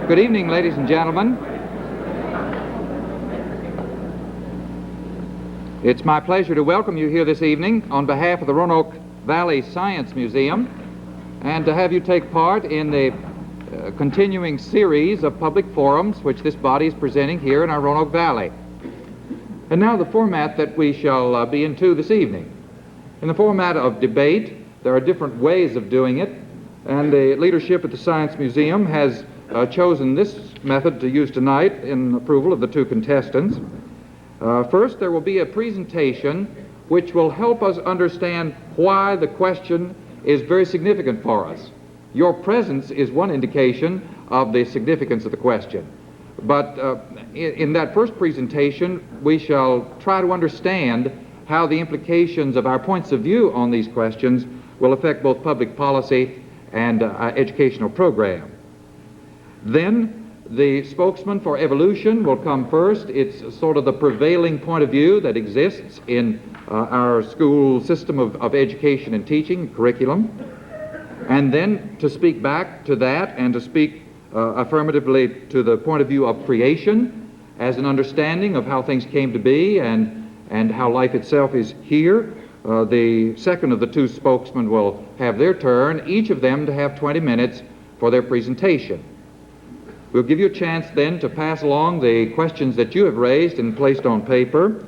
Good evening, ladies and gentlemen. It's my pleasure to welcome you here this evening on behalf of the Roanoke Valley Science Museum and to have you take part in the continuing series of public forums which this body is presenting here in our Roanoke Valley. And now the format that we shall be into this evening. In the format of debate, there are different ways of doing it, and the leadership at the Science Museum has chosen this method to use tonight in approval of the two contestants. First, there will be a presentation which will help us understand why the question is very significant for us. Your presence is one indication of the significance of the question. But in that first presentation, we shall try to understand how the implications of our points of view on these questions will affect both public policy and our educational program. Then the spokesman for evolution will come first. It's sort of the prevailing point of view that exists in our school system of education and teaching, curriculum. And then to speak back to that and to speak affirmatively to the point of view of creation as an understanding of how things came to be and how life itself is here. The second of the two spokesmen will have their turn, each of them to have 20 minutes for their presentation. We'll give you a chance then to pass along the questions that you have raised and placed on paper,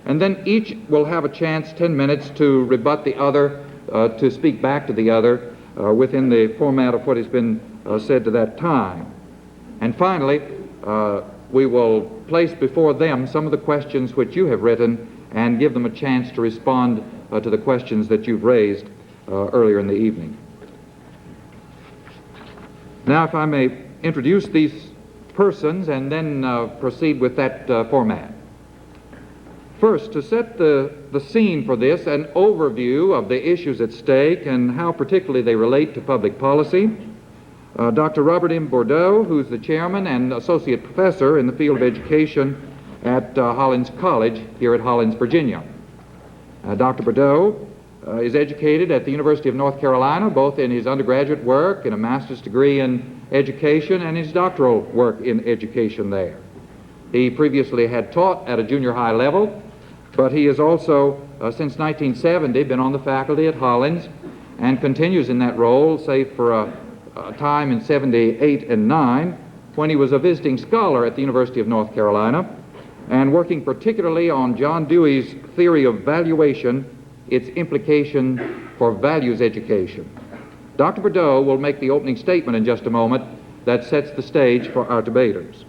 and then each will have a chance, 10 minutes, to rebut the other, to speak back to the other within the format of what has been said to that time. And finally, we will place before them some of the questions which you have written and give them a chance to respond to the questions that you've raised earlier in the evening. Now, if I may introduce these persons and then proceed with that format. First, to set the scene for this, an overview of the issues at stake and how particularly they relate to public policy. Dr. Robert M. Bourdeaux, who's the chairman and associate professor in the field of education at Hollins College here at Hollins, Virginia. Dr. Bourdeaux is educated at the University of North Carolina, both in his undergraduate work, in a master's degree in education, and his doctoral work in education there. He previously had taught at a junior high level, but he has also, since 1970, been on the faculty at Hollins and continues in that role, save for a time in 78 and 9, when he was a visiting scholar at the University of North Carolina, and working particularly on John Dewey's theory of valuation, its implication for values education. Dr. Bourdeaux will make the opening statement in just a moment that sets the stage for our debaters.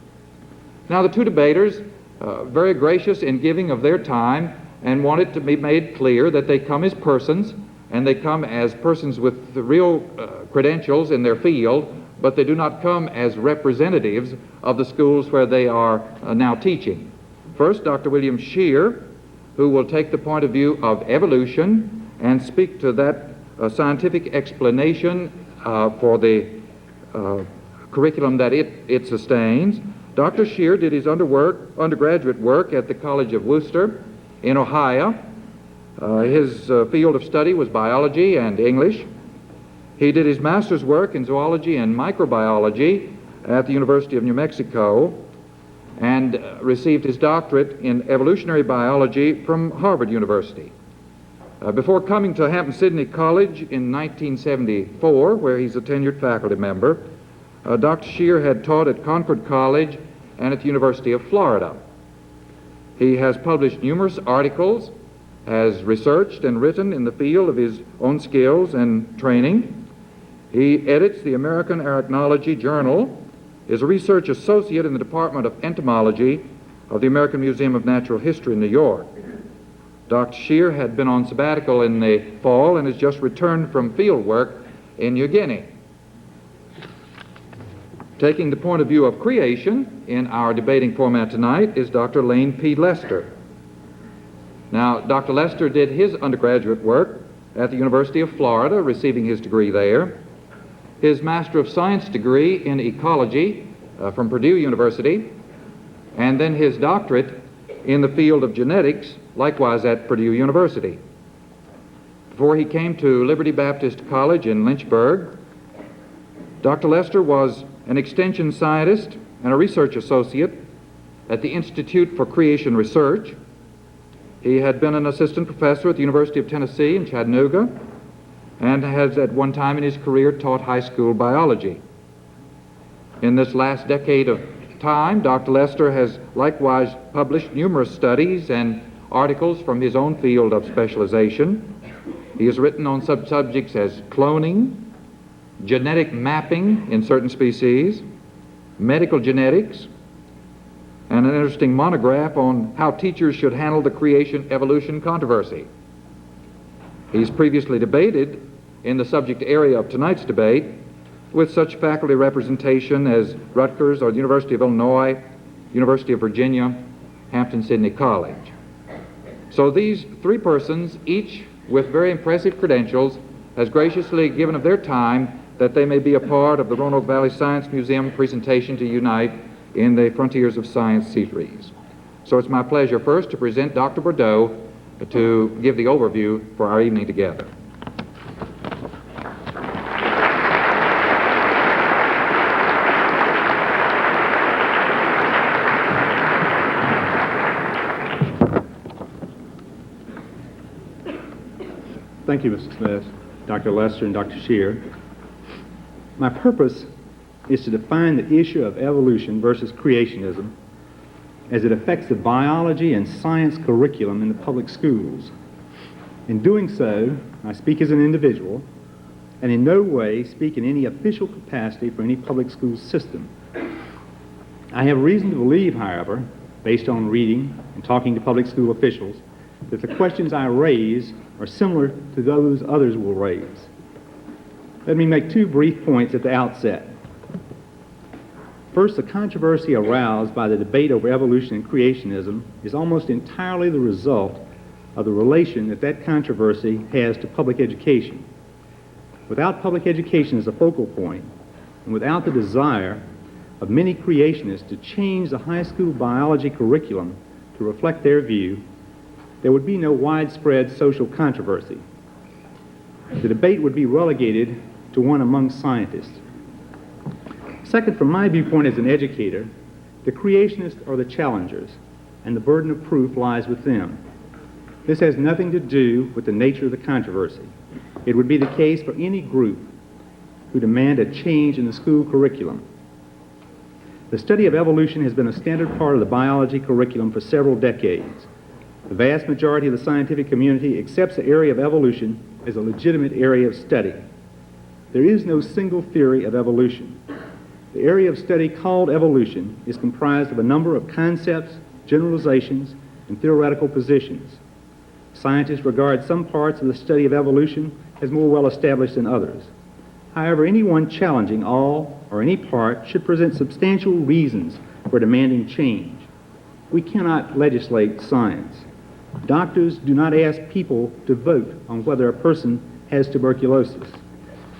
Now, the two debaters, very gracious in giving of their time, and want it to be made clear that they come as persons, and they come as persons with the real credentials in their field, but they do not come as representatives of the schools where they are now teaching. First, Dr. William Shear, who will take the point of view of evolution and speak to that scientific explanation for the curriculum that it sustains. Dr. Shear did his undergraduate work at the College of Worcester in Ohio. His field of study was biology and English. He did his master's work in zoology and microbiology at the University of New Mexico and received his doctorate in evolutionary biology from Harvard University. Before coming to Hampton-Sydney College in 1974, where he's a tenured faculty member, Dr. Shear had taught at Concord College and at the University of Florida. He has published numerous articles, has researched and written in the field of his own skills and training. He edits the American Arachnology Journal, is a research associate in the Department of Entomology of the American Museum of Natural History in New York. Dr. Shear had been on sabbatical in the fall and has just returned from field work in New Guinea. Taking the point of view of creation in our debating format tonight is Dr. Lane P. Lester. Now, Dr. Lester did his undergraduate work at the University of Florida, receiving his degree there. His Master of Science degree in ecology from Purdue University, and then his doctorate in the field of genetics, likewise at Purdue University. Before he came to Liberty Baptist College in Lynchburg, Dr. Lester was an extension scientist and a research associate at the Institute for Creation Research. He had been an assistant professor at the University of Tennessee in Chattanooga and has at one time in his career taught high school biology. In this last decade of time, Dr. Lester has likewise published numerous studies and articles from his own field of specialization. He has written on subjects as cloning, genetic mapping in certain species, medical genetics, and an interesting monograph on how teachers should handle the creation-evolution controversy. He's previously debated in the subject area of tonight's debate with such faculty representation as Rutgers or the University of Illinois, University of Virginia, Hampton-Sydney College. So these three persons, each with very impressive credentials, has graciously given of their time that they may be a part of the Roanoke Valley Science Museum presentation to unite in the Frontiers of Science series. So it's my pleasure first to present Dr. Bourdeaux to give the overview for our evening together. Thank you, Mr. Smith, Dr. Lester, and Dr. Shear. My purpose is to define the issue of evolution versus creationism as it affects the biology and science curriculum in the public schools. In doing so, I speak as an individual and in no way speak in any official capacity for any public school system. I have reason to believe, however, based on reading and talking to public school officials, that the questions I raise are similar to those others will raise. Let me make two brief points at the outset. First, the controversy aroused by the debate over evolution and creationism is almost entirely the result of the relation that controversy has to public education. Without public education as a focal point, and without the desire of many creationists to change the high school biology curriculum to reflect their view, there would be no widespread social controversy. The debate would be relegated to one among scientists. Second, from my viewpoint as an educator, the creationists are the challengers, and the burden of proof lies with them. This has nothing to do with the nature of the controversy. It would be the case for any group who demand a change in the school curriculum. The study of evolution has been a standard part of the biology curriculum for several decades. The vast majority of the scientific community accepts the area of evolution as a legitimate area of study. There is no single theory of evolution. The area of study called evolution is comprised of a number of concepts, generalizations, and theoretical positions. Scientists regard some parts of the study of evolution as more well established than others. However, anyone challenging all or any part should present substantial reasons for demanding change. We cannot legislate science. Doctors do not ask people to vote on whether a person has tuberculosis.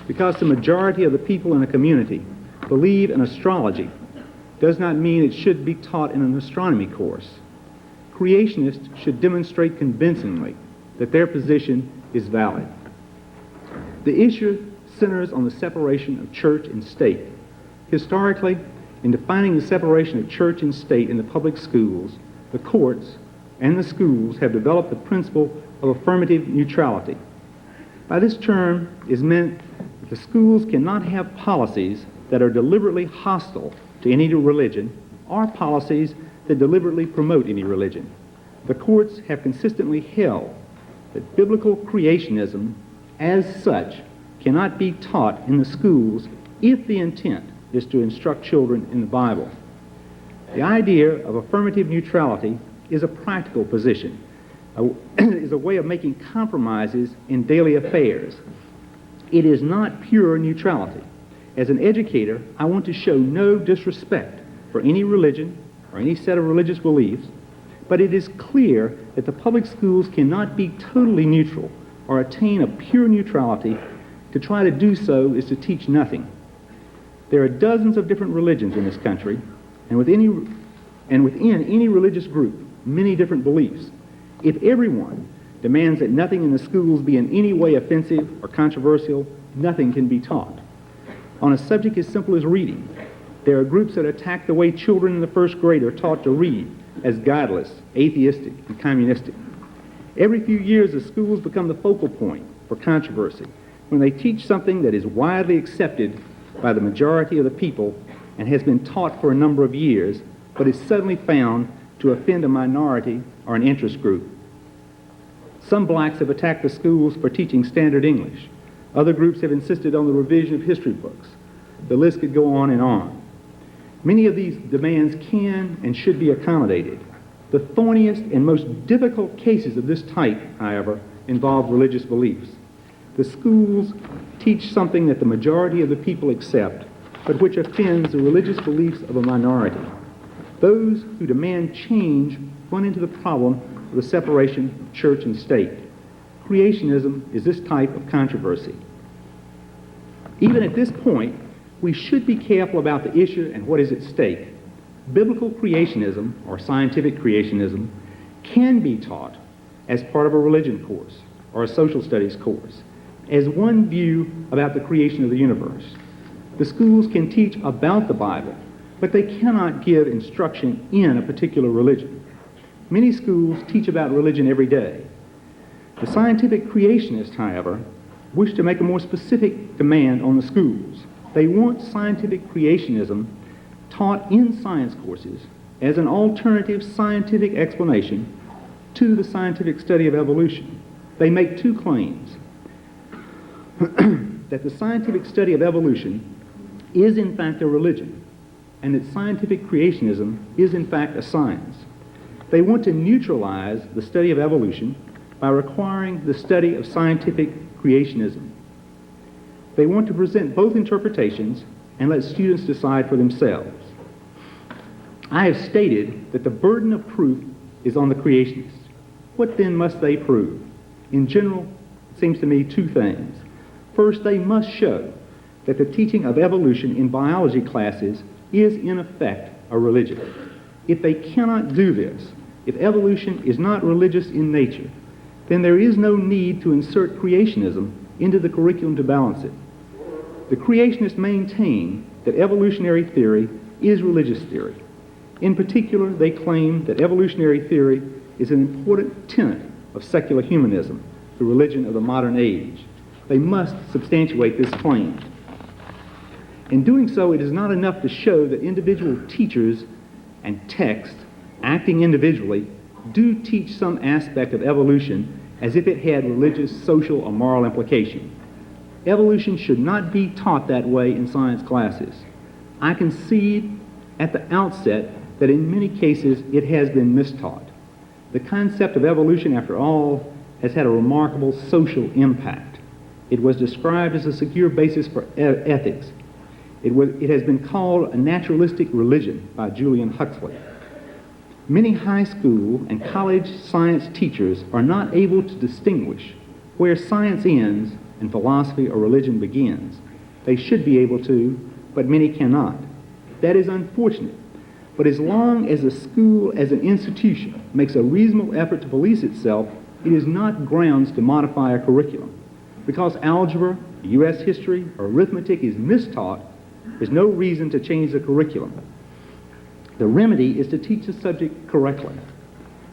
Because the majority of the people in a community believe in astrology does not mean it should be taught in an astronomy course. Creationists should demonstrate convincingly that their position is valid. The issue centers on the separation of church and state. Historically, in defining the separation of church and state in the public schools, the courts and the schools have developed the principle of affirmative neutrality. By this term is meant that the schools cannot have policies that are deliberately hostile to any religion or policies that deliberately promote any religion. The courts have consistently held that biblical creationism as such cannot be taught in the schools if the intent is to instruct children in the Bible. The idea of affirmative neutrality is a practical position, is a way of making compromises in daily affairs. It is not pure neutrality. As an educator, I want to show no disrespect for any religion or any set of religious beliefs, but it is clear that the public schools cannot be totally neutral or attain a pure neutrality. To try to do so is to teach nothing. There are dozens of different religions in this country, and within any religious group, many different beliefs. If everyone demands that nothing in the schools be in any way offensive or controversial, nothing can be taught. On a subject as simple as reading, There are groups that attack the way children in the first grade are taught to read as guideless, atheistic, and communistic. Every few years, the schools become the focal point for controversy when they teach something that is widely accepted by the majority of the people and has been taught for a number of years, but is suddenly found to offend a minority or an interest group. Some blacks have attacked the schools for teaching standard English. Other groups have insisted on the revision of history books. The list could go on and on. Many of these demands can and should be accommodated. The thorniest and most difficult cases of this type, however, involve religious beliefs. The schools teach something that the majority of the people accept, but which offends the religious beliefs of a minority. Those who demand change run into the problem of the separation of church and state. Creationism is this type of controversy. Even at this point, we should be careful about the issue and what is at stake. Biblical creationism, or scientific creationism, can be taught as part of a religion course or a social studies course, as one view about the creation of the universe. The schools can teach about the Bible, but they cannot give instruction in a particular religion. Many schools teach about religion every day. The scientific creationists, however, wish to make a more specific demand on the schools. They want scientific creationism taught in science courses as an alternative scientific explanation to the scientific study of evolution. They make two claims: that the scientific study of evolution is in fact a religion, and that scientific creationism is in fact a science. They want to neutralize the study of evolution by requiring the study of scientific creationism. They want to present both interpretations and let students decide for themselves. I have stated that the burden of proof is on the creationists. What then must they prove? In general, it seems to me two things. First, they must show that the teaching of evolution in biology classes is in effect a religion. If they cannot do this, if evolution is not religious in nature, then there is no need to insert creationism into the curriculum to balance it. The creationists maintain that evolutionary theory is religious theory. In particular, they claim that evolutionary theory is an important tenet of secular humanism, the religion of the modern age. They must substantiate this claim. In doing so, it is not enough to show that individual teachers and texts, acting individually, do teach some aspect of evolution as if it had religious, social, or moral implication. Evolution should not be taught that way in science classes. I concede at the outset that in many cases it has been mistaught. The concept of evolution, after all, has had a remarkable social impact. It was described as a secure basis for ethics. It has been called a naturalistic religion by Julian Huxley. Many high school and college science teachers are not able to distinguish where science ends and philosophy or religion begins. They should be able to, but many cannot. That is unfortunate. But as long as a school as an institution makes a reasonable effort to police itself, it is not grounds to modify a curriculum. Because algebra, U.S. history, or arithmetic is mistaught, there's no reason to change the curriculum. The remedy is to teach the subject correctly.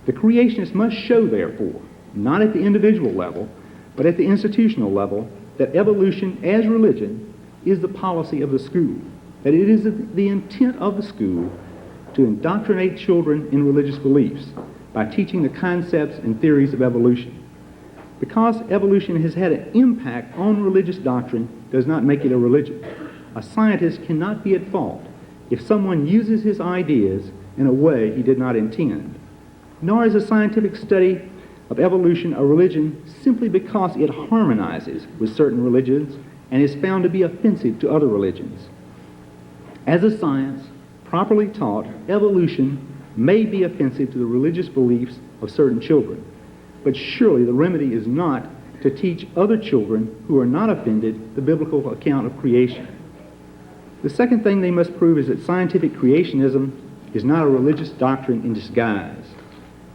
The creationists must show, therefore, not at the individual level, but at the institutional level, that evolution as religion is the policy of the school, that it is the intent of the school to indoctrinate children in religious beliefs by teaching the concepts and theories of evolution. Because evolution has had an impact on religious doctrine does not make it a religion. A scientist cannot be at fault if someone uses his ideas in a way he did not intend. Nor is a scientific study of evolution a religion simply because it harmonizes with certain religions and is found to be offensive to other religions. As a science, properly taught, evolution may be offensive to the religious beliefs of certain children, but surely the remedy is not to teach other children who are not offended the biblical account of creation. The second thing they must prove is that scientific creationism is not a religious doctrine in disguise.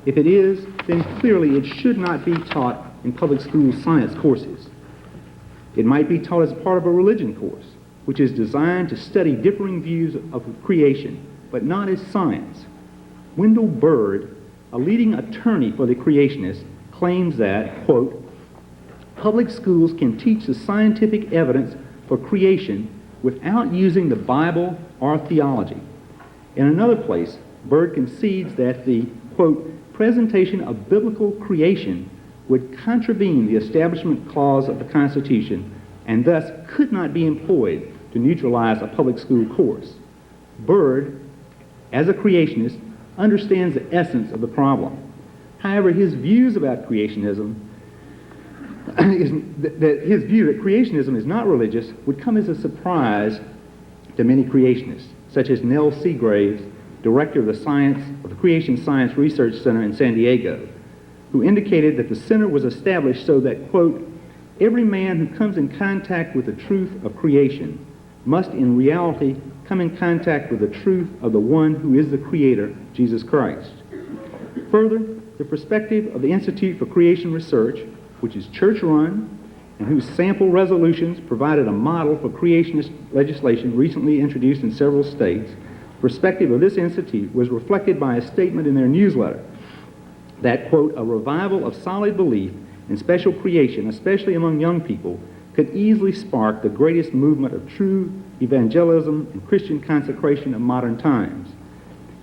If it is, then clearly it should not be taught in public school science courses. It might be taught as part of a religion course, which is designed to study differing views of creation, but not as science. Wendell Bird, a leading attorney for the creationists, claims that, quote, public schools can teach the scientific evidence for creation without using the Bible or theology. In another place, Bird concedes that the, quote, presentation of biblical creation would contravene the Establishment Clause of the Constitution and thus could not be employed to neutralize a public school course. Bird, as a creationist, understands the essence of the problem. However, his views about creationism his view that creationism is not religious would come as a surprise to many creationists, such as Nell Seagraves, director of the Creation Science Research Center in San Diego, who indicated that the center was established so that, quote, every man who comes in contact with the truth of creation must in reality come in contact with the truth of the one who is the creator, Jesus Christ. Further, the perspective of the Institute for Creation Research, which is church-run and whose sample resolutions provided a model for creationist legislation recently introduced in several states, the perspective of this institute was reflected by a statement in their newsletter that, quote, a revival of solid belief in special creation, especially among young people, could easily spark the greatest movement of true evangelism and Christian consecration of modern times.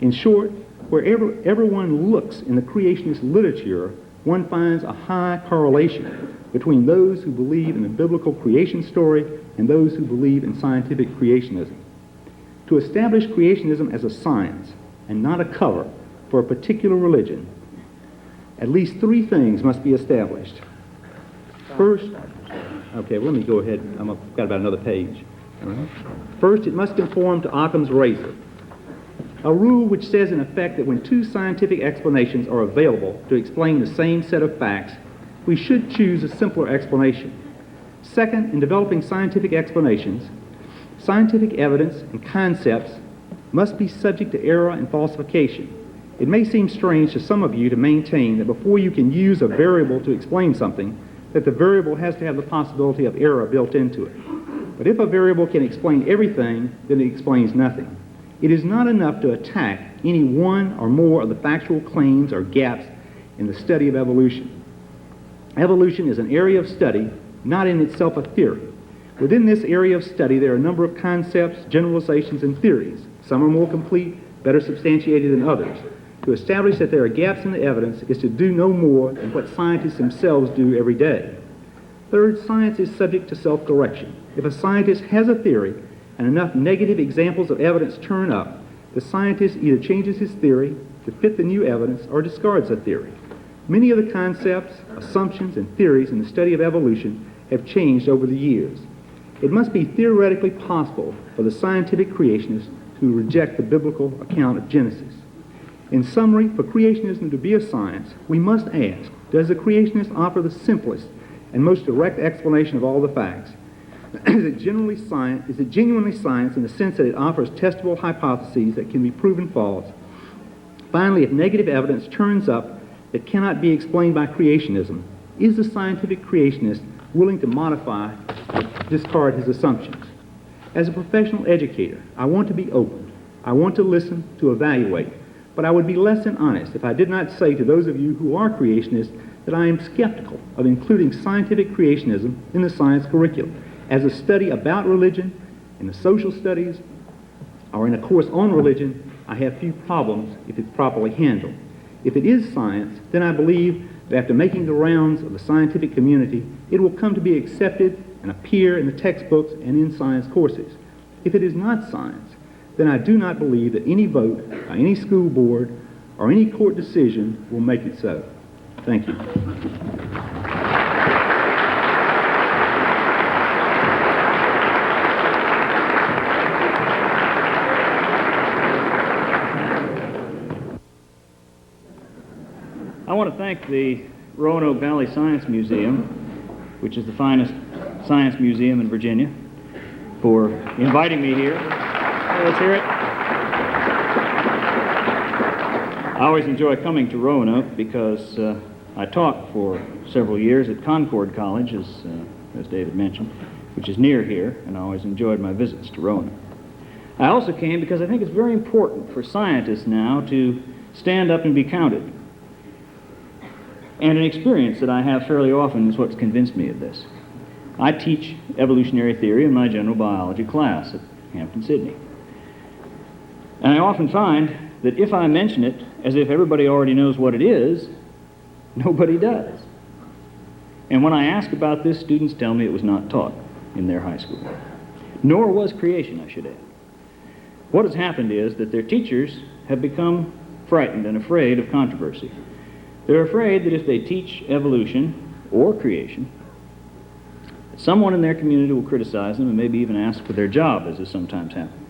In short, wherever everyone looks in the creationist literature, one finds a high correlation between those who believe in the biblical creation story and those who believe in scientific creationism. To establish creationism as a science and not a cover for a particular religion, at least three things must be established. First, okay, well, let me go ahead. I've got about another page. All right. First, it must conform to Occam's razor, a rule which says in effect that when two scientific explanations are available to explain the same set of facts, we should choose a simpler explanation. Second, in developing scientific explanations, scientific evidence and concepts must be subject to error and falsification. It may seem strange to some of you to maintain that before you can use a variable to explain something, that the variable has to have the possibility of error built into it. But if a variable can explain everything, then it explains nothing. It is not enough to attack any one or more of the factual claims or gaps in the study of evolution. Evolution is an area of study, not in itself a theory. Within this area of study, there are a number of concepts, generalizations, and theories. Some are more complete, better substantiated than others. To establish that there are gaps in the evidence is to do no more than what scientists themselves do every day. Third, science is subject to self-correction. If a scientist has a theory and enough negative examples of evidence turn up, the scientist either changes his theory to fit the new evidence or discards the theory. Many of the concepts, assumptions, and theories in the study of evolution have changed over the years. It must be theoretically possible for the scientific creationist to reject the biblical account of Genesis. In summary, for creationism to be a science, we must ask, does the creationist offer the simplest and most direct explanation of all the facts? Is it genuinely science in the sense that it offers testable hypotheses that can be proven false? Finally, if negative evidence turns up that cannot be explained by creationism, is the scientific creationist willing to modify or discard his assumptions? As a professional educator, I want to be open. I want to listen, to evaluate. But I would be less than honest if I did not say to those of you who are creationists that I am skeptical of including scientific creationism in the science curriculum as a study about religion, in the social studies, or in a course on religion. I have few problems if it's properly handled. If it is science, then I believe that after making the rounds of the scientific community, it will come to be accepted and appear in the textbooks and in science courses. If it is not science, then I do not believe that any vote by any school board or any court decision will make it so. Thank you. I want to thank the Roanoke Valley Science Museum, which is the finest science museum in Virginia, for inviting me here. Let's hear it. I always enjoy coming to Roanoke because I taught for several years at Concord College, as David mentioned, which is near here, and I always enjoyed my visits to Roanoke. I also came because I think it's very important for scientists now to stand up and be counted. And an experience that I have fairly often is what's convinced me of this. I teach evolutionary theory in my general biology class at Hampton-Sydney. And I often find that if I mention it as if everybody already knows what it is, nobody does. And when I ask about this, students tell me it was not taught in their high school. Nor was creation, I should add. What has happened is that their teachers have become frightened and afraid of controversy. They're afraid that if they teach evolution or creation, someone in their community will criticize them and maybe even ask for their job, as has sometimes happened.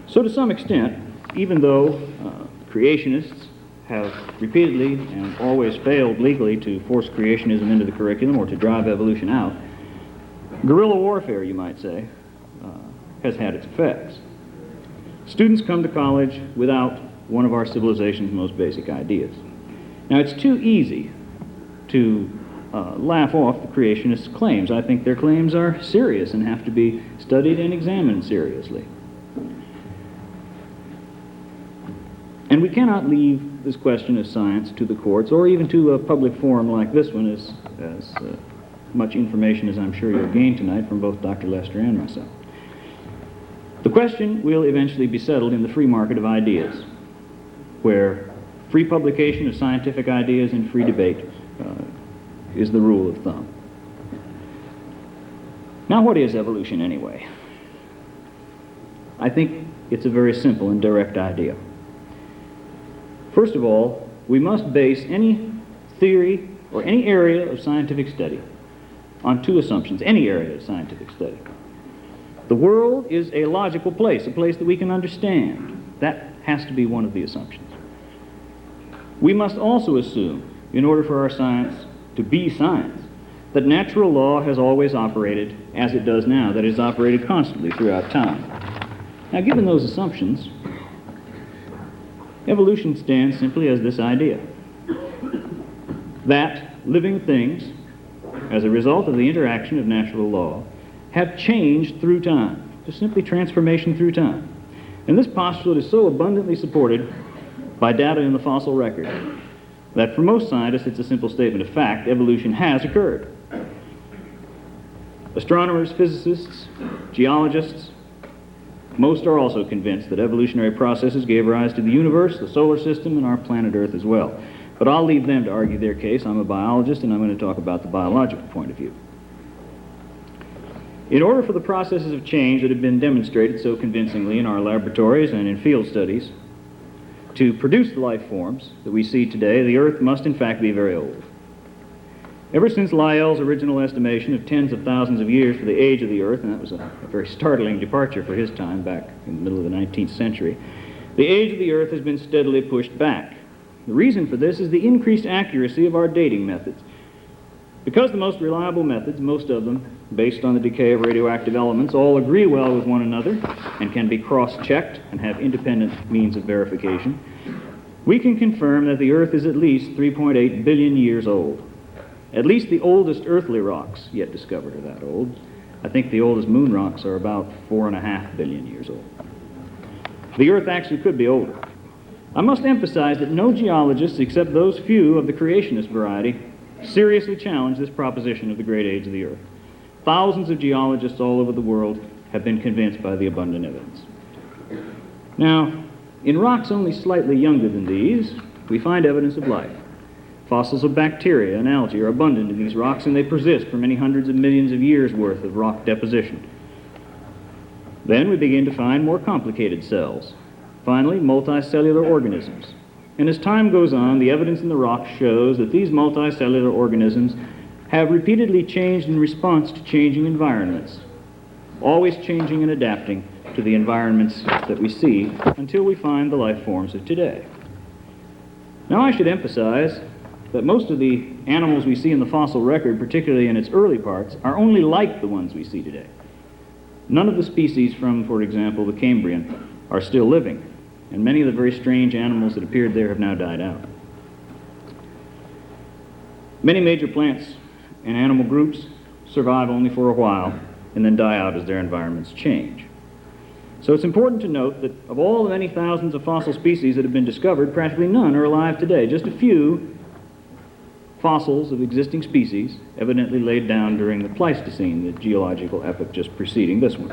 So to some extent, even though creationists have repeatedly and always failed legally to force creationism into the curriculum or to drive evolution out, guerrilla warfare, you might say, has had its effects. Students come to college without one of our civilization's most basic ideas. Now, it's too easy to laugh off the creationists' claims. I think their claims are serious and have to be studied and examined seriously. And we cannot leave this question of science to the courts or even to a public forum like this one, as much information as I'm sure you'll gain tonight from both Dr. Lester and myself. The question will eventually be settled in the free market of ideas, where free publication of scientific ideas and free debate is the rule of thumb. Now, what is evolution anyway? I think it's a very simple and direct idea. First of all, we must base any theory or any area of scientific study on two assumptions, any area of scientific study. The world is a logical place, a place that we can understand. That has to be one of the assumptions. We must also assume, in order for our science to be science, that natural law has always operated as it does now, that it has operated constantly throughout time. Now, given those assumptions, evolution stands simply as this idea, that living things, as a result of the interaction of natural law, have changed through time, just simply transformation through time. And this postulate is so abundantly supported by data in the fossil record that for most scientists it's a simple statement of fact: evolution has occurred. Astronomers, physicists, geologists, most are also convinced that evolutionary processes gave rise to the universe, the solar system, and our planet Earth as well. But I'll leave them to argue their case. I'm a biologist, and I'm going to talk about the biological point of view. In order for the processes of change that have been demonstrated so convincingly in our laboratories and in field studies to produce the life forms that we see today, the Earth must in fact be very old. Ever since Lyell's original estimation of tens of thousands of years for the age of the Earth, and that was a very startling departure for his time back in the middle of the 19th century, the age of the Earth has been steadily pushed back. The reason for this is the increased accuracy of our dating methods. Because the most reliable methods, most of them based on the decay of radioactive elements, all agree well with one another and can be cross-checked and have independent means of verification, we can confirm that the Earth is at least 3.8 billion years old. At least the oldest earthly rocks yet discovered are that old. I think the oldest moon rocks are about 4.5 billion years old. The Earth actually could be older. I must emphasize that no geologists, except those few of the creationist variety, seriously challenge this proposition of the great age of the Earth. Thousands of geologists all over the world have been convinced by the abundant evidence. Now, in rocks only slightly younger than these, we find evidence of life. Fossils of bacteria and algae are abundant in these rocks, and they persist for many hundreds of millions of years' worth of rock deposition. Then we begin to find more complicated cells. Finally, multicellular organisms. And as time goes on, the evidence in the rock shows that these multicellular organisms have repeatedly changed in response to changing environments, always changing and adapting to the environments that we see until we find the life forms of today. Now, I should emphasize that most of the animals we see in the fossil record, particularly in its early parts, are only like the ones we see today. None of the species from, for example, the Cambrian are still living, and many of the very strange animals that appeared there have now died out. Many major plants and animal groups survive only for a while and then die out as their environments change. So it's important to note that of all the many thousands of fossil species that have been discovered, practically none are alive today. Just a few fossils of existing species, evidently laid down during the Pleistocene, the geological epoch just preceding this one.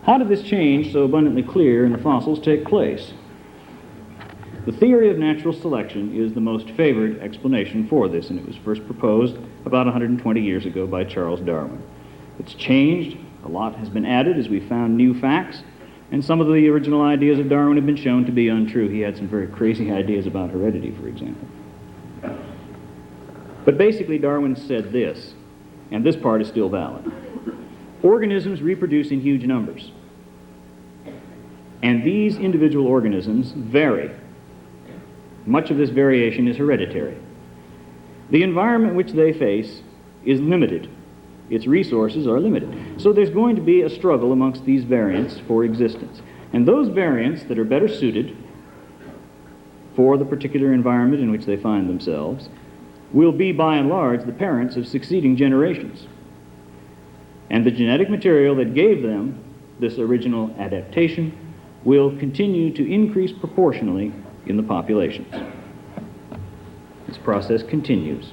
How did this change, so abundantly clear in the fossils, take place? The theory of natural selection is the most favored explanation for this, and it was first proposed about 120 years ago by Charles Darwin. It's changed. A lot has been added as we found new facts, and some of the original ideas of Darwin have been shown to be untrue. He had some very crazy ideas about heredity, for example. But basically, Darwin said this, and this part is still valid. Organisms reproduce in huge numbers, and these individual organisms vary. Much of this variation is hereditary. The environment which they face is limited. Its resources are limited. So there's going to be a struggle amongst these variants for existence. And those variants that are better suited for the particular environment in which they find themselves will be, by and large, the parents of succeeding generations. And the genetic material that gave them this original adaptation will continue to increase proportionally in the populations. This process continues.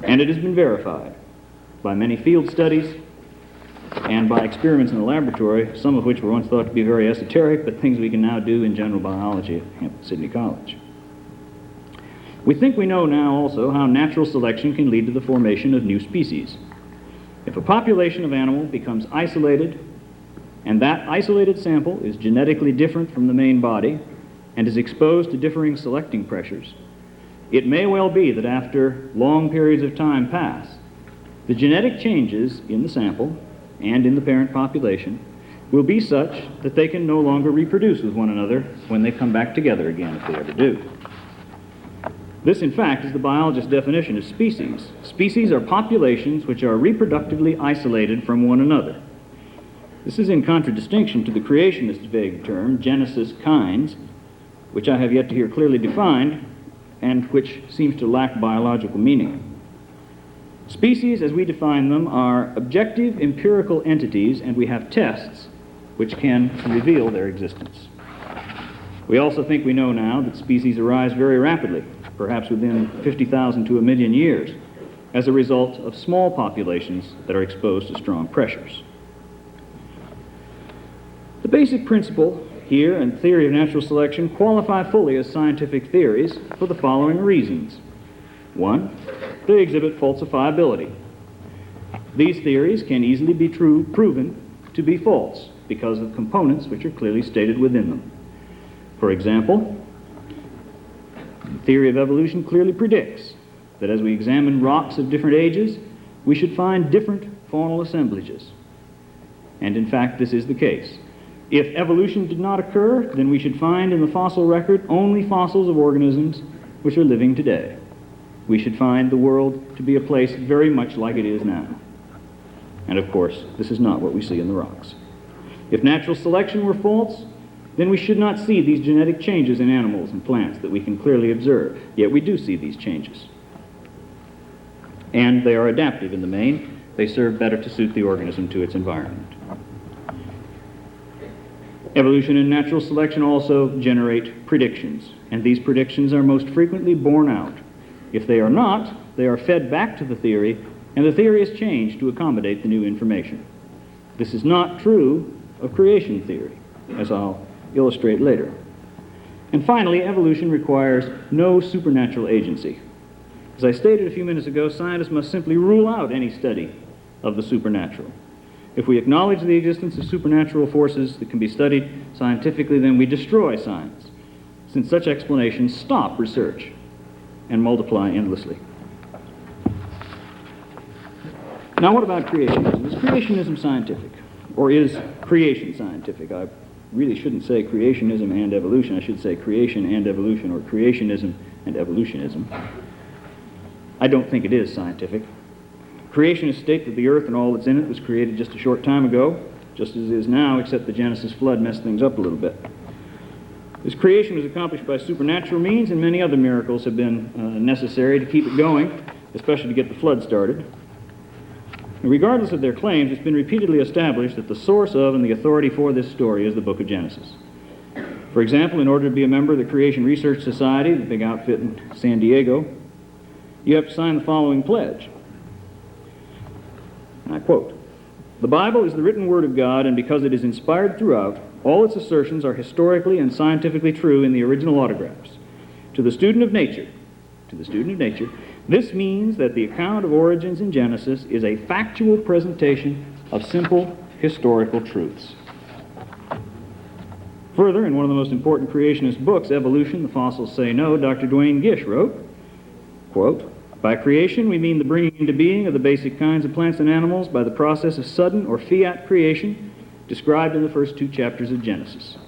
And it has been verified by many field studies and by experiments in the laboratory, some of which were once thought to be very esoteric, but things we can now do in general biology at Sydney College. We think we know now also how natural selection can lead to the formation of new species. If a population of animal becomes isolated, and that isolated sample is genetically different from the main body and is exposed to differing selecting pressures, it may well be that after long periods of time pass, the genetic changes in the sample and in the parent population will be such that they can no longer reproduce with one another when they come back together again, if they ever do. This, in fact, is the biologist's definition of species. Species are populations which are reproductively isolated from one another. This is in contradistinction to the creationist vague term, Genesis kinds, which I have yet to hear clearly defined, and which seems to lack biological meaning. Species, as we define them, are objective empirical entities, and we have tests which can reveal their existence. We also think we know now that species arise very rapidly, perhaps within 50,000 to a million years, as a result of small populations that are exposed to strong pressures. The basic principle here and theory of natural selection qualify fully as scientific theories for the following reasons. One, they exhibit falsifiability. These theories can easily be proven to be false because of components which are clearly stated within them. For example, the theory of evolution clearly predicts that as we examine rocks of different ages, we should find different faunal assemblages. And in fact, this is the case. If evolution did not occur, then we should find in the fossil record only fossils of organisms which are living today. We should find the world to be a place very much like it is now. And of course, this is not what we see in the rocks. If natural selection were false, then we should not see these genetic changes in animals and plants that we can clearly observe. Yet we do see these changes. And they are adaptive in the main. They serve better to suit the organism to its environment. Evolution and natural selection also generate predictions, and these predictions are most frequently borne out. If they are not, they are fed back to the theory, and the theory is changed to accommodate the new information. This is not true of creation theory, as I'll illustrate later. And finally, evolution requires no supernatural agency. As I stated a few minutes ago, scientists must simply rule out any study of the supernatural. If we acknowledge the existence of supernatural forces that can be studied scientifically, then we destroy science, since such explanations stop research and multiply endlessly. Now, what about creationism? Is creationism scientific? Or is creation scientific? I really shouldn't say creationism and evolution. I should say creation and evolution, or creationism and evolutionism. I don't think it is scientific. Creationists state that the earth and all that's in it was created just a short time ago, just as it is now, except the Genesis flood messed things up a little bit. This creation was accomplished by supernatural means, and many other miracles have been necessary to keep it going, especially to get the flood started. And regardless of their claims, it's been repeatedly established that the source of and the authority for this story is the book of Genesis. For example, in order to be a member of the Creation Research Society, the big outfit in San Diego, you have to sign the following pledge. And I quote, "The Bible is the written word of God, and because it is inspired throughout, all its assertions are historically and scientifically true in the original autographs. To the student of nature, this means that the account of origins in Genesis is a factual presentation of simple historical truths." Further, in one of the most important creationist books, Evolution, The Fossils Say No, Dr. Duane Gish wrote, quote, "By creation we mean the bringing into being of the basic kinds of plants and animals by the process of sudden or fiat creation described in the first 2 chapters of Genesis."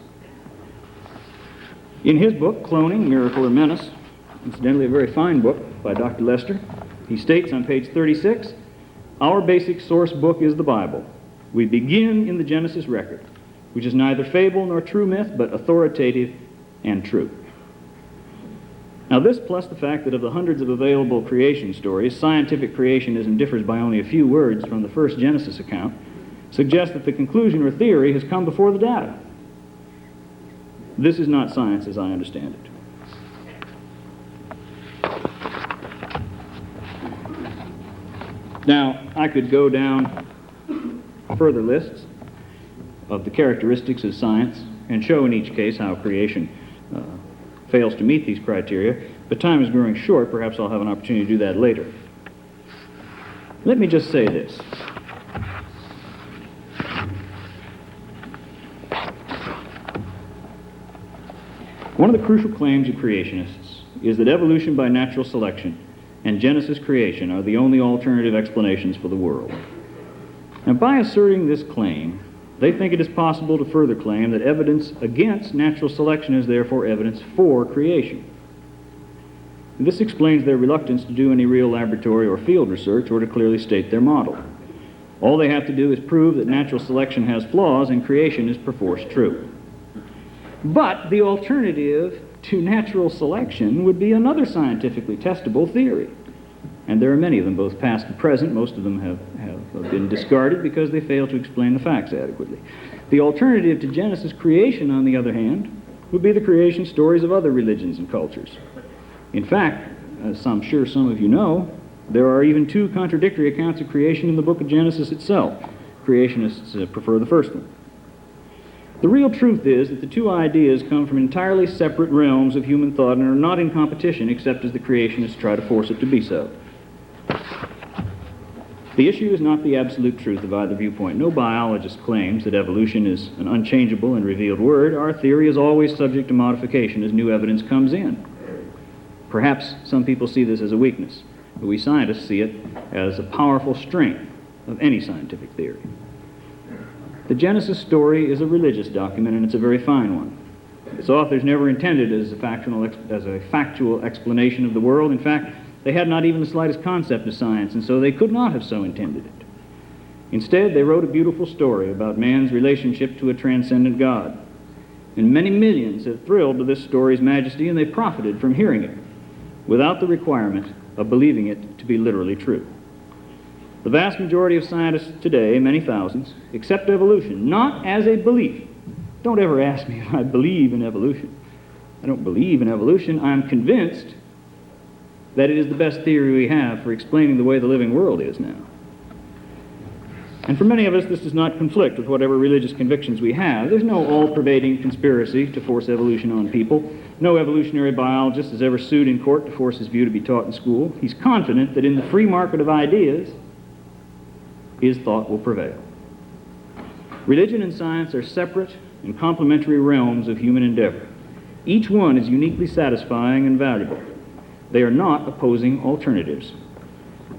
In his book, Cloning, Miracle or Menace, incidentally a very fine book by Dr. Lester, he states on page 36, "Our basic source book is the Bible. We begin in the Genesis record, which is neither fable nor true myth, but authoritative and true." Now this, plus the fact that of the hundreds of available creation stories, scientific creationism differs by only a few words from the first Genesis account, suggests that the conclusion or theory has come before the data. This is not science as I understand it. Now, I could go down further lists of the characteristics of science and show in each case how creation fails to meet these criteria, but time is growing short. Perhaps I'll have an opportunity to do that later. Let me just say this. One of the crucial claims of creationists is that evolution by natural selection and Genesis creation are the only alternative explanations for the world. Now, by asserting this claim, they think it is possible to further claim that evidence against natural selection is therefore evidence for creation. And this explains their reluctance to do any real laboratory or field research or to clearly state their model. All they have to do is prove that natural selection has flaws and creation is perforce true. But the alternative to natural selection would be another scientifically testable theory. And there are many of them, both past and present. Most of them have been discarded because they fail to explain the facts adequately. The alternative to Genesis creation, on the other hand, would be the creation stories of other religions and cultures. In fact, as I'm sure some of you know, there are even 2 contradictory accounts of creation in the book of Genesis itself. Creationists prefer the first one. The real truth is that the 2 ideas come from entirely separate realms of human thought and are not in competition except as the creationists try to force it to be so. The issue is not the absolute truth of either viewpoint. No biologist claims that evolution is an unchangeable and revealed word. Our theory is always subject to modification as new evidence comes in. Perhaps some people see this as a weakness, but we scientists see it as a powerful strength of any scientific theory. The Genesis story is a religious document, and it's a very fine one. Its authors never intended it as a factual explanation of the world. In fact, they had not even the slightest concept of science, and so they could not have so intended it. Instead, they wrote a beautiful story about man's relationship to a transcendent God. And many millions have thrilled to this story's majesty, and they profited from hearing it, without the requirement of believing it to be literally true. The vast majority of scientists today, many thousands, accept evolution not as a belief. Don't ever ask me if I believe in evolution. I don't believe in evolution. I'm convinced that it is the best theory we have for explaining the way the living world is now. And for many of us, this does not conflict with whatever religious convictions we have. There's no all-pervading conspiracy to force evolution on people. No evolutionary biologist has ever sued in court to force his view to be taught in school. He's confident that in the free market of ideas, his thought will prevail. Religion and science are separate and complementary realms of human endeavor. Each one is uniquely satisfying and valuable. They are not opposing alternatives.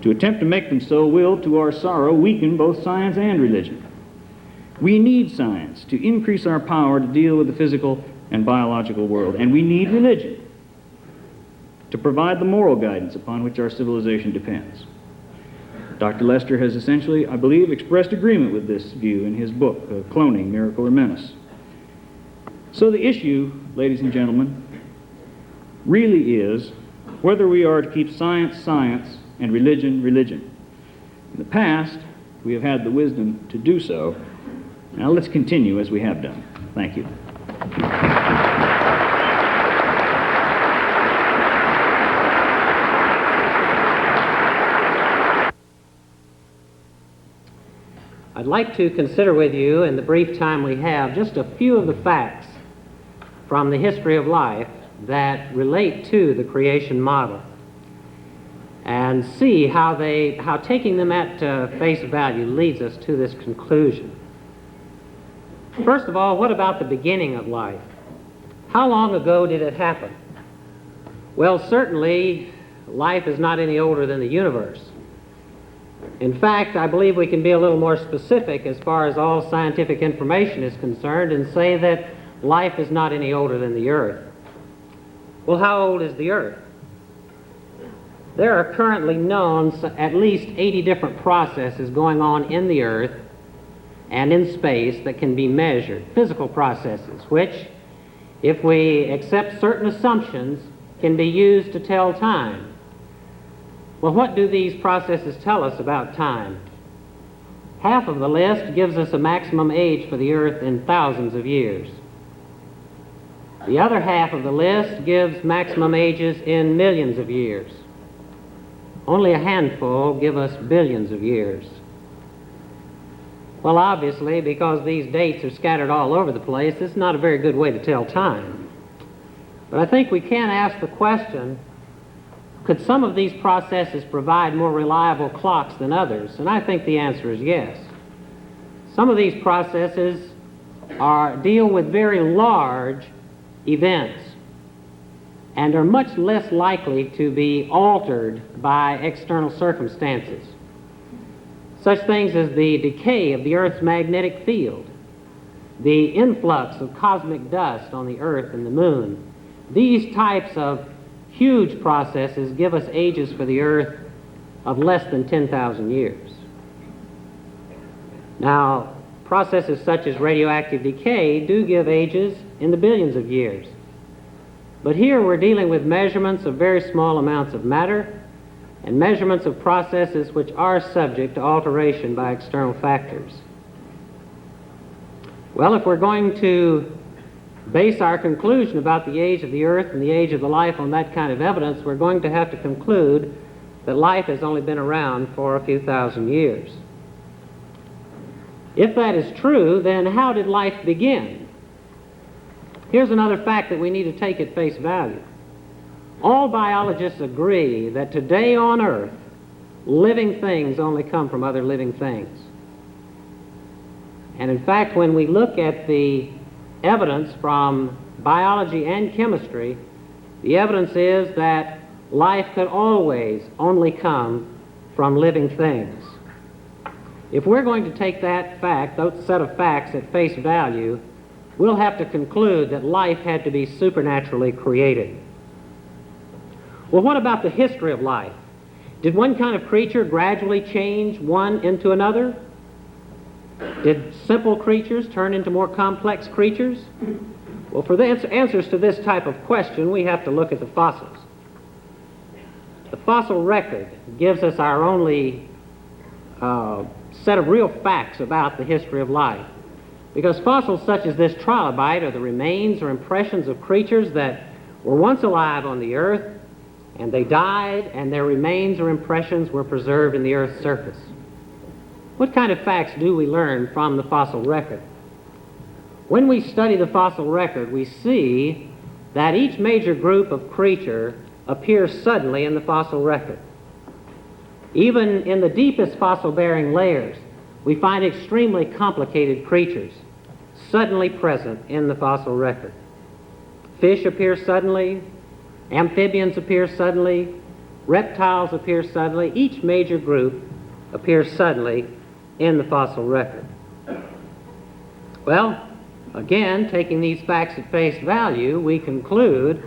To attempt to make them so will, to our sorrow, weaken both science and religion. We need science to increase our power to deal with the physical and biological world, and we need religion to provide the moral guidance upon which our civilization depends. Dr. Lester has essentially, I believe, expressed agreement with this view in his book, Cloning, Miracle or Menace. So the issue, ladies and gentlemen, really is whether we are to keep science science and religion religion. In the past, we have had the wisdom to do so. Now let's continue as we have done. Thank you. I'd like to consider with you, in the brief time we have, just a few of the facts from the history of life that relate to the creation model, and see how taking them at face value leads us to this conclusion. First of all, what about the beginning of life? How long ago did it happen? Well, certainly life is not any older than the universe. In fact, I believe we can be a little more specific as far as all scientific information is concerned and say that life is not any older than the earth. Well, how old is the earth? There are currently known at least 80 different processes going on in the earth and in space that can be measured, physical processes, which, if we accept certain assumptions, can be used to tell time. Well, what do these processes tell us about time? Half of the list gives us a maximum age for the earth in thousands of years. The other half of the list gives maximum ages in millions of years. Only a handful give us billions of years. Well, obviously, because these dates are scattered all over the place, it's not a very good way to tell time. But I think we can ask the question, could some of these processes provide more reliable clocks than others? And I think the answer is yes. Some of these processes deal with very large events and are much less likely to be altered by external circumstances. Such things as the decay of the Earth's magnetic field, the influx of cosmic dust on the Earth and the Moon. These types of huge processes give us ages for the Earth of less than 10,000 years. Now, processes such as radioactive decay do give ages in the billions of years. But here we're dealing with measurements of very small amounts of matter and measurements of processes which are subject to alteration by external factors. Well, if we're going to base our conclusion about the age of the Earth and the age of the life on that kind of evidence, we're going to have to conclude that life has only been around for a few thousand years. If that is true, then how did life begin? Here's another fact that we need to take at face value. All biologists agree that today on Earth, living things only come from other living things. And in fact, when we look at the evidence from biology and chemistry, the evidence is that life could always only come from living things. If we're going to take that fact, that set of facts at face value, we'll have to conclude that life had to be supernaturally created. Well, what about the history of life? Did one kind of creature gradually change one into another? Did simple creatures turn into more complex creatures? Well, for the answers to this type of question, we have to look at the fossils. The fossil record gives us our only set of real facts about the history of life, because fossils such as this trilobite are the remains or impressions of creatures that were once alive on the earth, and they died, and their remains or impressions were preserved in the earth's surface. What kind of facts do we learn from the fossil record? When we study the fossil record, we see that each major group of creature appears suddenly in the fossil record. Even in the deepest fossil-bearing layers, we find extremely complicated creatures suddenly present in the fossil record. Fish appear suddenly, amphibians appear suddenly, reptiles appear suddenly. Each major group appears suddenly in the fossil record. Well, again, taking these facts at face value, we conclude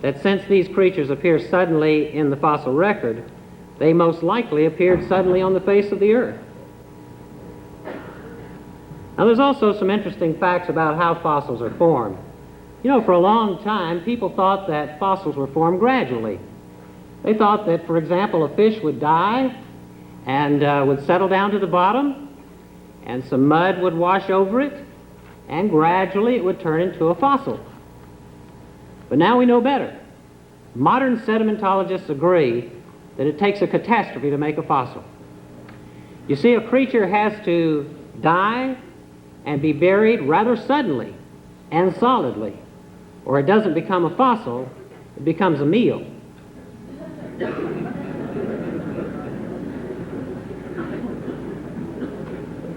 that since these creatures appear suddenly in the fossil record, they most likely appeared suddenly on the face of the earth. Now, there's also some interesting facts about how fossils are formed. You know, for a long time, people thought that fossils were formed gradually. They thought that, for example, a fish would die and would settle down to the bottom, and some mud would wash over it, and gradually it would turn into a fossil. But now we know better. Modern sedimentologists agree that it takes a catastrophe to make a fossil. You see, a creature has to die and be buried rather suddenly and solidly, or it doesn't become a fossil, it becomes a meal.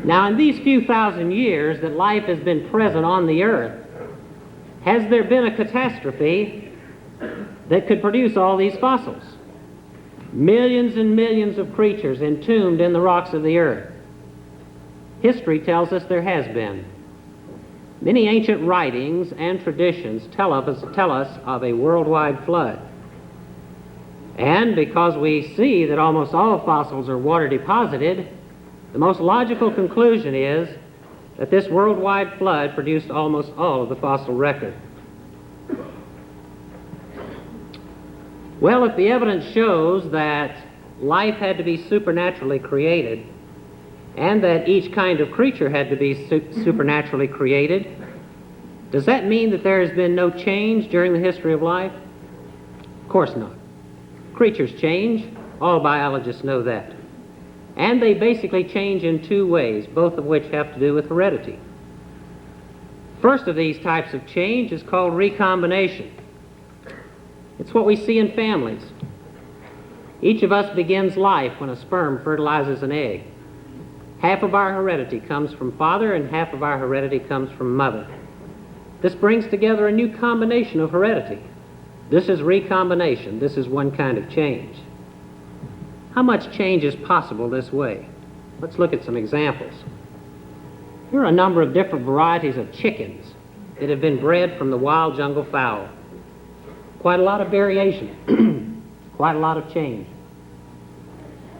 Now, in these few thousand years that life has been present on the earth, has there been a catastrophe that could produce all these fossils? Millions and millions of creatures entombed in the rocks of the earth. History tells us there has been. Many ancient writings and traditions tell us of a worldwide flood. And because we see that almost all fossils are water deposited, the most logical conclusion is that this worldwide flood produced almost all of the fossil record. Well, if the evidence shows that life had to be supernaturally created, and that each kind of creature had to be supernaturally created, does that mean that there has been no change during the history of life? Of course not. Creatures change. All biologists know that. And they basically change in two ways, both of which have to do with heredity. First of these types of change is called recombination. It's what we see in families. Each of us begins life when a sperm fertilizes an egg. Half of our heredity comes from father and half of our heredity comes from mother. This brings together a new combination of heredity. This is recombination. This is one kind of change. How much change is possible this way? Let's look at some examples. Here are a number of different varieties of chickens that have been bred from the wild jungle fowl. Quite a lot of variation, quite a lot of change.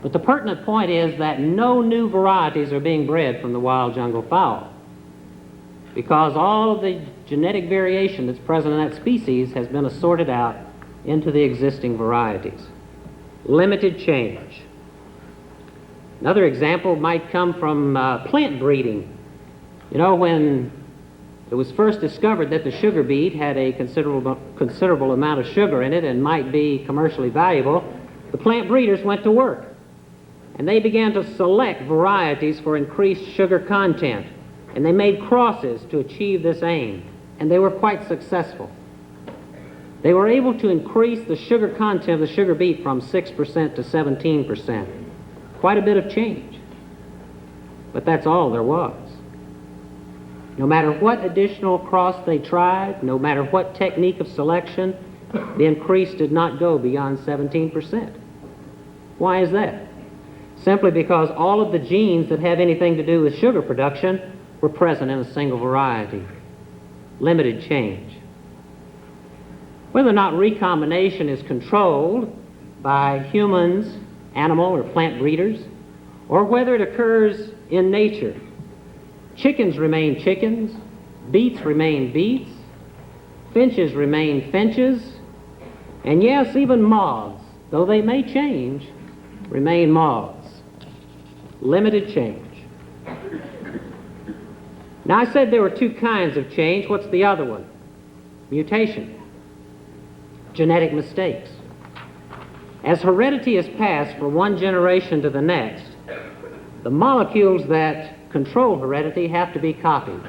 But the pertinent point is that no new varieties are being bred from the wild jungle fowl, because all of the genetic variation that's present in that species has been assorted out into the existing varieties. Limited change. Another example might come from plant breeding. You know, when it was first discovered that the sugar beet had a considerable amount of sugar in it and might be commercially valuable, the plant breeders went to work, and they began to select varieties for increased sugar content, and they made crosses to achieve this aim, and they were quite successful. They were able to increase the sugar content of the sugar beet from 6% to 17%. Quite a bit of change. But that's all there was. No matter what additional cross they tried, no matter what technique of selection, the increase did not go beyond 17%. Why is that? Simply because all of the genes that have anything to do with sugar production were present in a single variety. Limited change. Whether or not recombination is controlled by humans, animal or plant breeders, or whether it occurs in nature, chickens remain chickens, beets remain beets, finches remain finches, and yes, even moths, though they may change, remain moths. Limited change. Now, I said there were two kinds of change. What's the other one? Mutation. Genetic mistakes. As heredity is passed from one generation to the next, the molecules that control heredity have to be copied.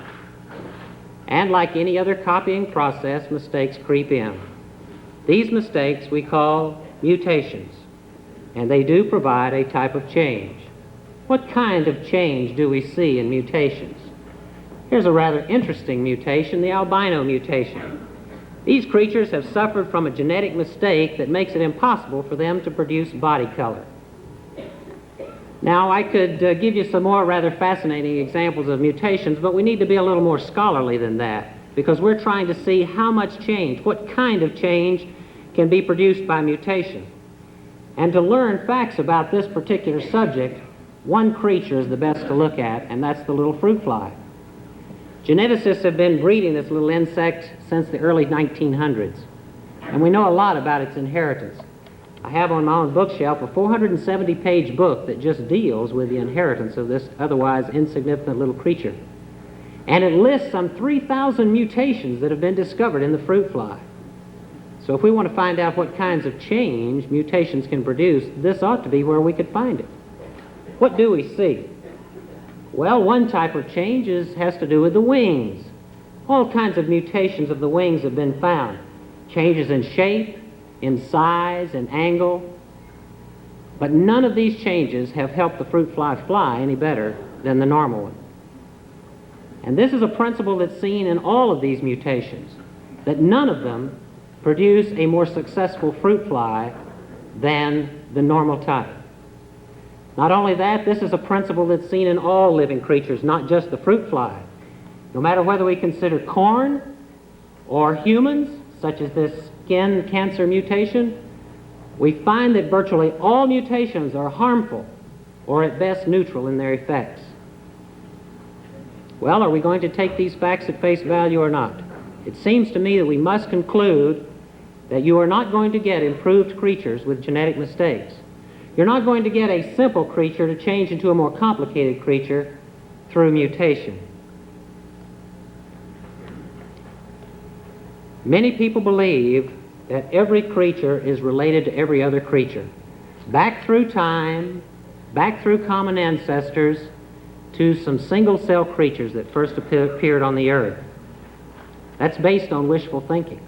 And like any other copying process, mistakes creep in. These mistakes we call mutations, and they do provide a type of change. What kind of change do we see in mutations? Here's a rather interesting mutation, the albino mutation. These creatures have suffered from a genetic mistake that makes it impossible for them to produce body color. Now, I could give you some more rather fascinating examples of mutations, but we need to be a little more scholarly than that, because we're trying to see how much change, what kind of change can be produced by mutation. And to learn facts about this particular subject, one creature is the best to look at, and that's the little fruit fly. Geneticists have been breeding this little insect since the early 1900s, and we know a lot about its inheritance. I have on my own bookshelf a 470-page book that just deals with the inheritance of this otherwise insignificant little creature. And it lists some 3,000 mutations that have been discovered in the fruit fly. So if we want to find out what kinds of change mutations can produce, this ought to be where we could find it. What do we see? Well, one type of change has to do with the wings. All kinds of mutations of the wings have been found. Changes in shape, in size, and angle. But none of these changes have helped the fruit fly any better than the normal one. And this is a principle that's seen in all of these mutations, that none of them produce a more successful fruit fly than the normal type. Not only that, this is a principle that's seen in all living creatures, not just the fruit fly. No matter whether we consider corn or humans, such as this skin cancer mutation, we find that virtually all mutations are harmful or at best neutral in their effects. Well, are we going to take these facts at face value or not? It seems to me that we must conclude that you are not going to get improved creatures with genetic mistakes. You're not going to get a simple creature to change into a more complicated creature through mutation. Many people believe that every creature is related to every other creature, back through time, back through common ancestors, to some single-cell creatures that first appeared on the earth. That's based on wishful thinking.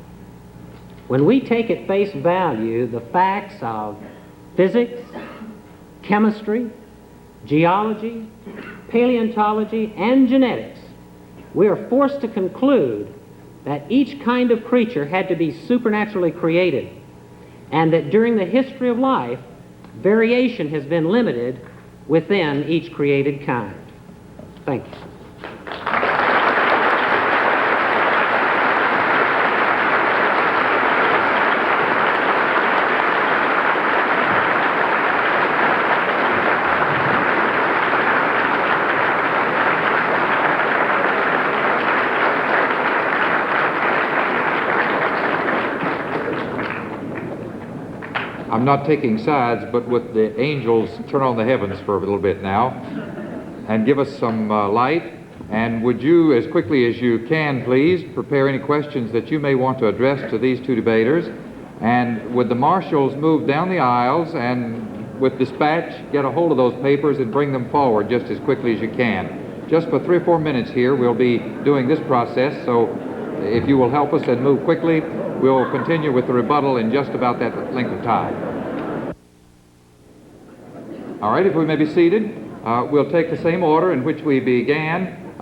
When we take at face value the facts of physics, chemistry, geology, paleontology, and genetics, we are forced to conclude that each kind of creature had to be supernaturally created, and that during the history of life, variation has been limited within each created kind. Thank you. I'm not taking sides, but would the angels turn on the heavens for a little bit now and give us some light? And would you, as quickly as you can, please, prepare any questions that you may want to address to these two debaters? And would the marshals move down the aisles and with dispatch get a hold of those papers and bring them forward just as quickly as you can? Just for 3 or 4 minutes here, we'll be doing this process, so if you will help us and move quickly, we'll continue with the rebuttal in just about that length of time. All right, if we may be seated, we'll take the same order in which we began.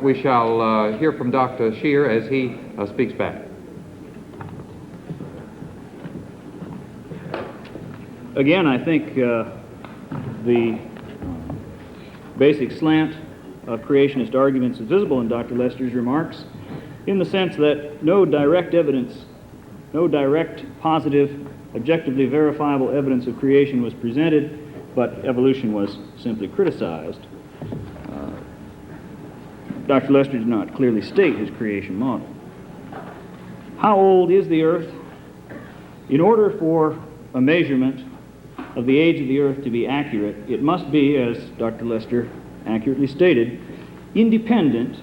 We shall hear from Dr. Shear as he speaks back. Again, I think the basic slant of creationist arguments is visible in Dr. Lester's remarks, in the sense that no direct evidence, no direct, positive, objectively verifiable evidence of creation was presented, but evolution was simply criticized. Dr. Lester did not clearly state his creation model. How old is the Earth? In order for a measurement of the age of the Earth to be accurate, it must be, as Dr. Lester accurately stated, independent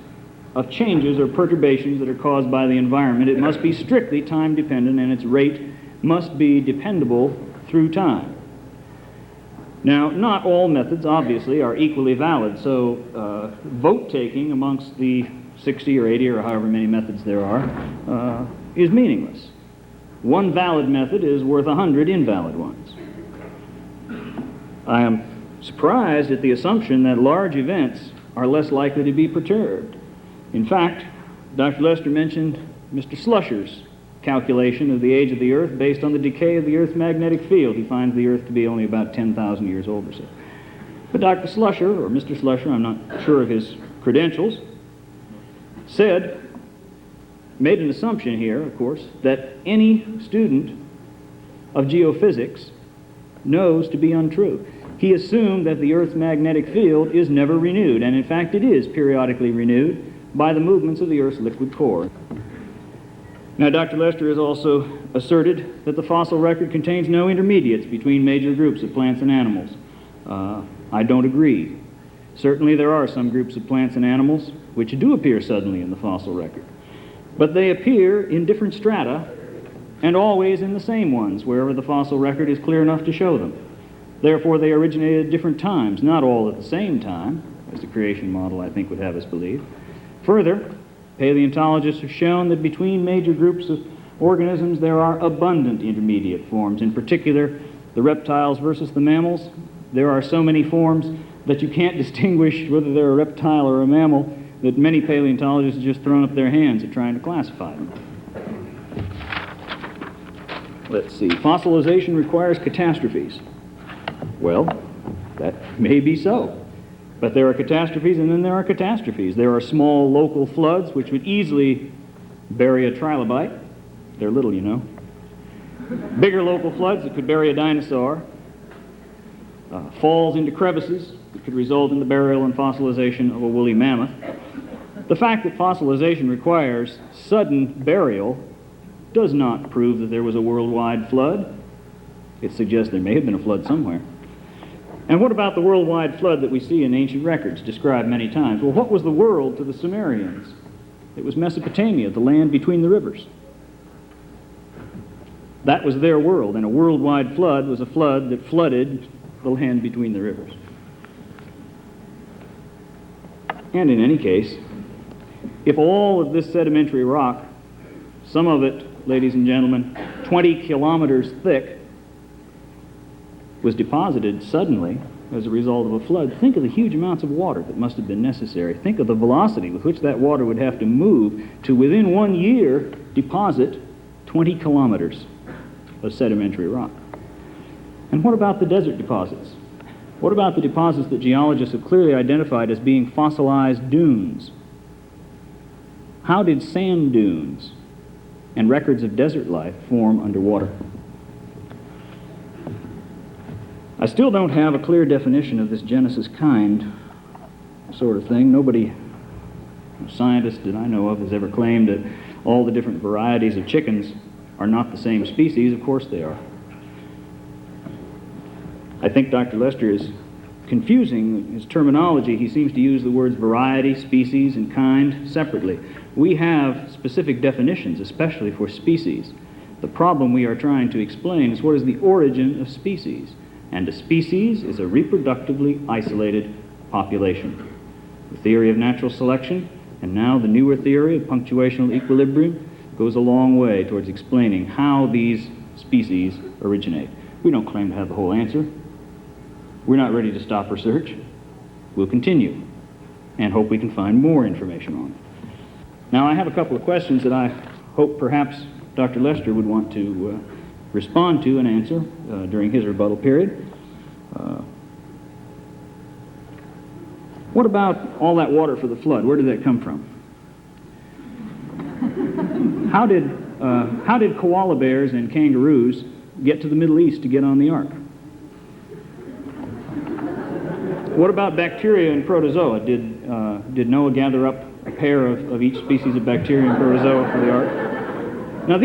of changes or perturbations that are caused by the environment. It must be strictly time-dependent, and its rate must be dependable through time. Now, not all methods, obviously, are equally valid, so vote-taking amongst the 60 or 80 or however many methods there are is meaningless. One valid method is worth 100 invalid ones. I am surprised at the assumption that large events are less likely to be perturbed. In fact, Dr. Lester mentioned Mr. Schlusser's calculation of the age of the Earth based on the decay of the Earth's magnetic field. He finds the Earth to be only about 10,000 years old or so. But Dr. Schlusser, or Mr. Schlusser, I'm not sure of his credentials, made an assumption here, of course, that any student of geophysics knows to be untrue. He assumed that the Earth's magnetic field is never renewed, and in fact it is periodically renewed by the movements of the Earth's liquid core. Now, Dr. Lester has also asserted that the fossil record contains no intermediates between major groups of plants and animals. I don't agree. Certainly there are some groups of plants and animals which do appear suddenly in the fossil record, but they appear in different strata and always in the same ones wherever the fossil record is clear enough to show them. Therefore, they originated at different times, not all at the same time, as the creation model, I think, would have us believe. Further, paleontologists have shown that between major groups of organisms there are abundant intermediate forms. In particular, the reptiles versus the mammals. There are so many forms that you can't distinguish whether they're a reptile or a mammal, that many paleontologists have just thrown up their hands at trying to classify them. Let's see. Fossilization requires catastrophes. Well, that may be so. But there are catastrophes, and then there are catastrophes. There are small local floods which would easily bury a trilobite. They're little, you know. Bigger local floods that could bury a dinosaur. Falls into crevices that could result in the burial and fossilization of a woolly mammoth. The fact that fossilization requires sudden burial does not prove that there was a worldwide flood. It suggests there may have been a flood somewhere. And what about the worldwide flood that we see in ancient records described many times? Well, what was the world to the Sumerians? It was Mesopotamia, the land between the rivers. That was their world, and a worldwide flood was a flood that flooded the land between the rivers. And in any case, if all of this sedimentary rock, some of it, ladies and gentlemen, 20 kilometers thick, was deposited suddenly as a result of a flood, think of the huge amounts of water that must have been necessary. Think of the velocity with which that water would have to move to, within 1 year, deposit 20 kilometers of sedimentary rock. And what about the desert deposits? What about the deposits that geologists have clearly identified as being fossilized dunes? How did sand dunes and records of desert life form underwater? I still don't have a clear definition of this Genesis kind sort of thing. Nobody, scientist that I know of, has ever claimed that all the different varieties of chickens are not the same species. Of course they are. I think Dr. Lester is confusing his terminology. He seems to use the words variety, species, and kind separately. We have specific definitions, especially for species. The problem we are trying to explain is what is the origin of species. And a species is a reproductively isolated population. The theory of natural selection, and now the newer theory of punctuational equilibrium, goes a long way towards explaining how these species originate. We don't claim to have the whole answer. We're not ready to stop research. We'll continue and hope we can find more information on it. Now, I have a couple of questions that I hope perhaps Dr. Lester would want to respond to and answer during his rebuttal period. What about all that water for the flood? Where did that come from? How did koala bears and kangaroos get to the Middle East to get on the ark? What about bacteria and protozoa? Did Noah gather up a pair of each species of bacteria and protozoa for the ark? Now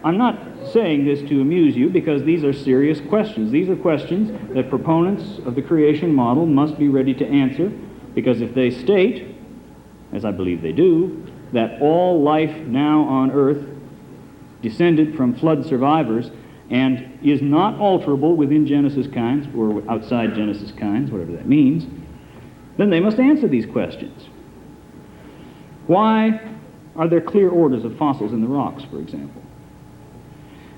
I'm not saying this to amuse you, because these are serious questions. These are questions that proponents of the creation model must be ready to answer, because if they state, as I believe they do, that all life now on Earth descended from flood survivors and is not alterable within Genesis kinds or outside Genesis kinds, whatever that means, then they must answer these questions. Why are there clear orders of fossils in the rocks, for example?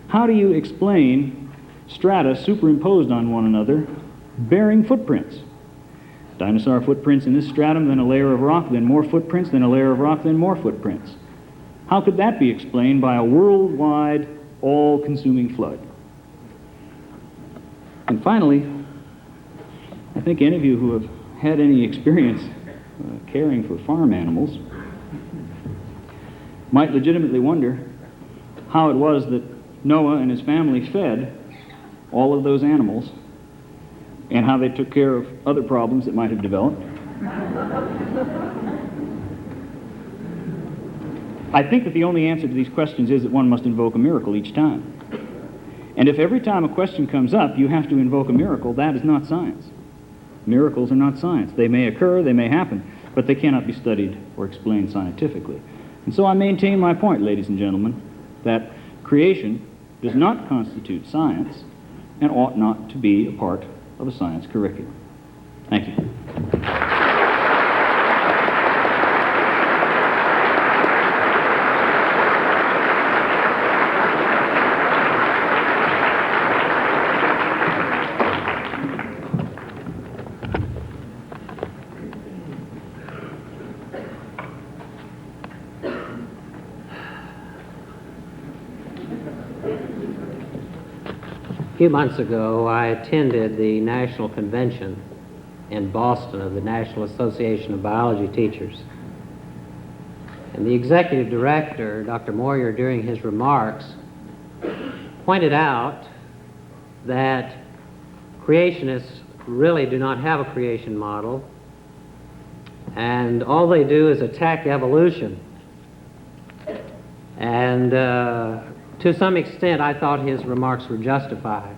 How do you explain strata superimposed on one another bearing footprints? Dinosaur footprints in this stratum, then a layer of rock, then more footprints, then a layer of rock, then more footprints. How could that be explained by a worldwide, all-consuming flood? And finally, I think any of you who have had any experience caring for farm animals might legitimately wonder how it was that Noah and his family fed all of those animals, and how they took care of other problems that might have developed. I think that the only answer to these questions is that one must invoke a miracle each time. And if every time a question comes up you have to invoke a miracle, that is not science. Miracles are not science. They may occur, they may happen, but they cannot be studied or explained scientifically. And so I maintain my point, ladies and gentlemen, that creation does not constitute science and ought not to be a part of a science curriculum. Thank you. A few months ago, I attended the National Convention in Boston of the National Association of Biology Teachers. And the executive director, Dr. Moyer, during his remarks, pointed out that creationists really do not have a creation model, and all they do is attack evolution. And to some extent, I thought his remarks were justified.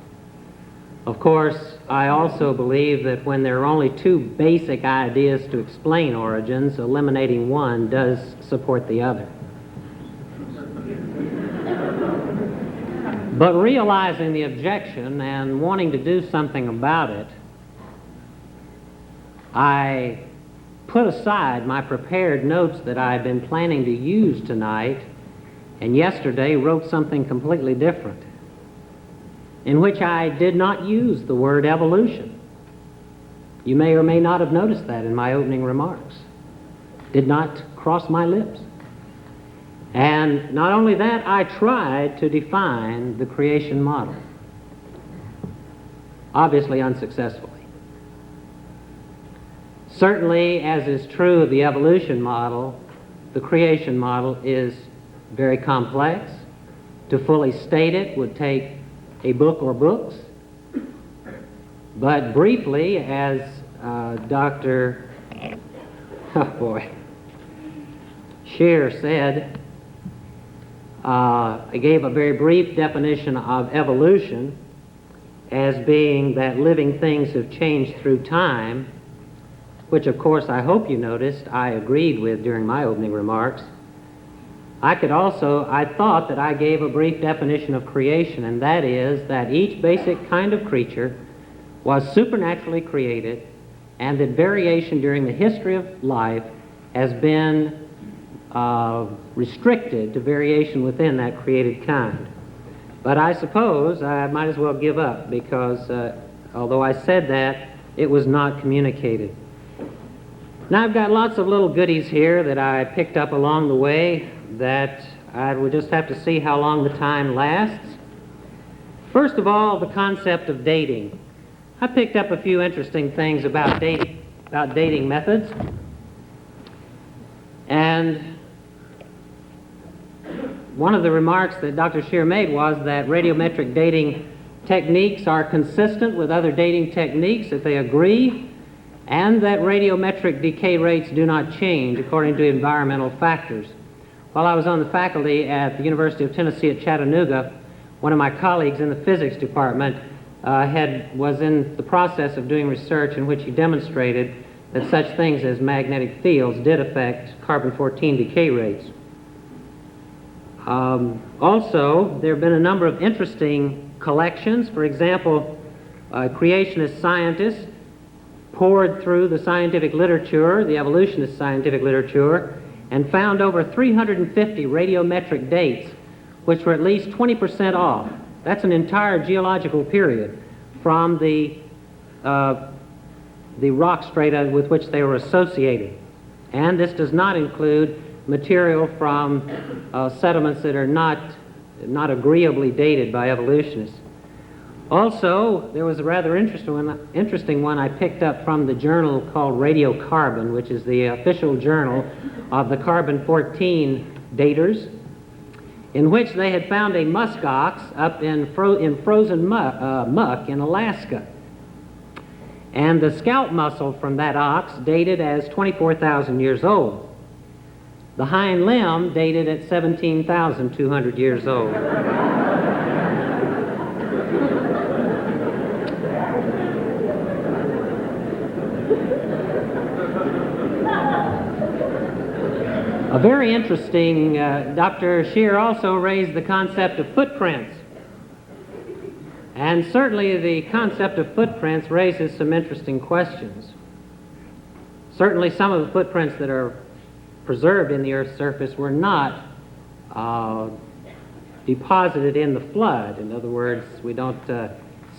Of course, I also believe that when there are only two basic ideas to explain origins, eliminating one does support the other. But realizing the objection and wanting to do something about it, I put aside my prepared notes that I had been planning to use tonight, and yesterday wrote something completely different, in which I did not use the word evolution. You may or may not have noticed that in my opening remarks. Did not cross my lips. And not only that, I tried to define the creation model. Obviously unsuccessfully. Certainly, as is true of the evolution model, the creation model is very complex. To fully state it would take a book or books. But briefly, as Dr. Shear said, I gave a very brief definition of evolution as being that living things have changed through time, which of course I hope you noticed I agreed with during my opening remarks. I thought that I gave a brief definition of creation, and that is that each basic kind of creature was supernaturally created, and that variation during the history of life has been restricted to variation within that created kind. But I suppose I might as well give up, because although I said that, it was not communicated. Now I've got lots of little goodies here that I picked up along the way that I will just have to see how long the time lasts. First of all, the concept of dating. I picked up a few interesting things about dating methods. And one of the remarks that Dr. Shear made was that radiometric dating techniques are consistent with other dating techniques, that they agree, and that radiometric decay rates do not change according to environmental factors. While I was on the faculty at the University of Tennessee at Chattanooga, one of my colleagues in the physics department was in the process of doing research in which he demonstrated that such things as magnetic fields did affect carbon-14 decay rates. Also, there have been a number of interesting collections. For example, creationist scientists pored through the scientific literature, the evolutionist scientific literature, and found over 350 radiometric dates which were at least 20% off. That's an entire geological period from the rock strata with which they were associated. And this does not include material from sediments that are not agreeably dated by evolutionists. Also, there was a rather interesting one I picked up from the journal called Radiocarbon, which is the official journal of the carbon-14 daters, in which they had found a musk ox up in frozen muck in Alaska. And the scalp muscle from that ox dated as 24,000 years old. The hind limb dated at 17,200 years old. A very interesting, Dr. Shear also raised the concept of footprints. And certainly the concept of footprints raises some interesting questions. Certainly some of the footprints that are preserved in the Earth's surface were not deposited in the flood. In other words, we don't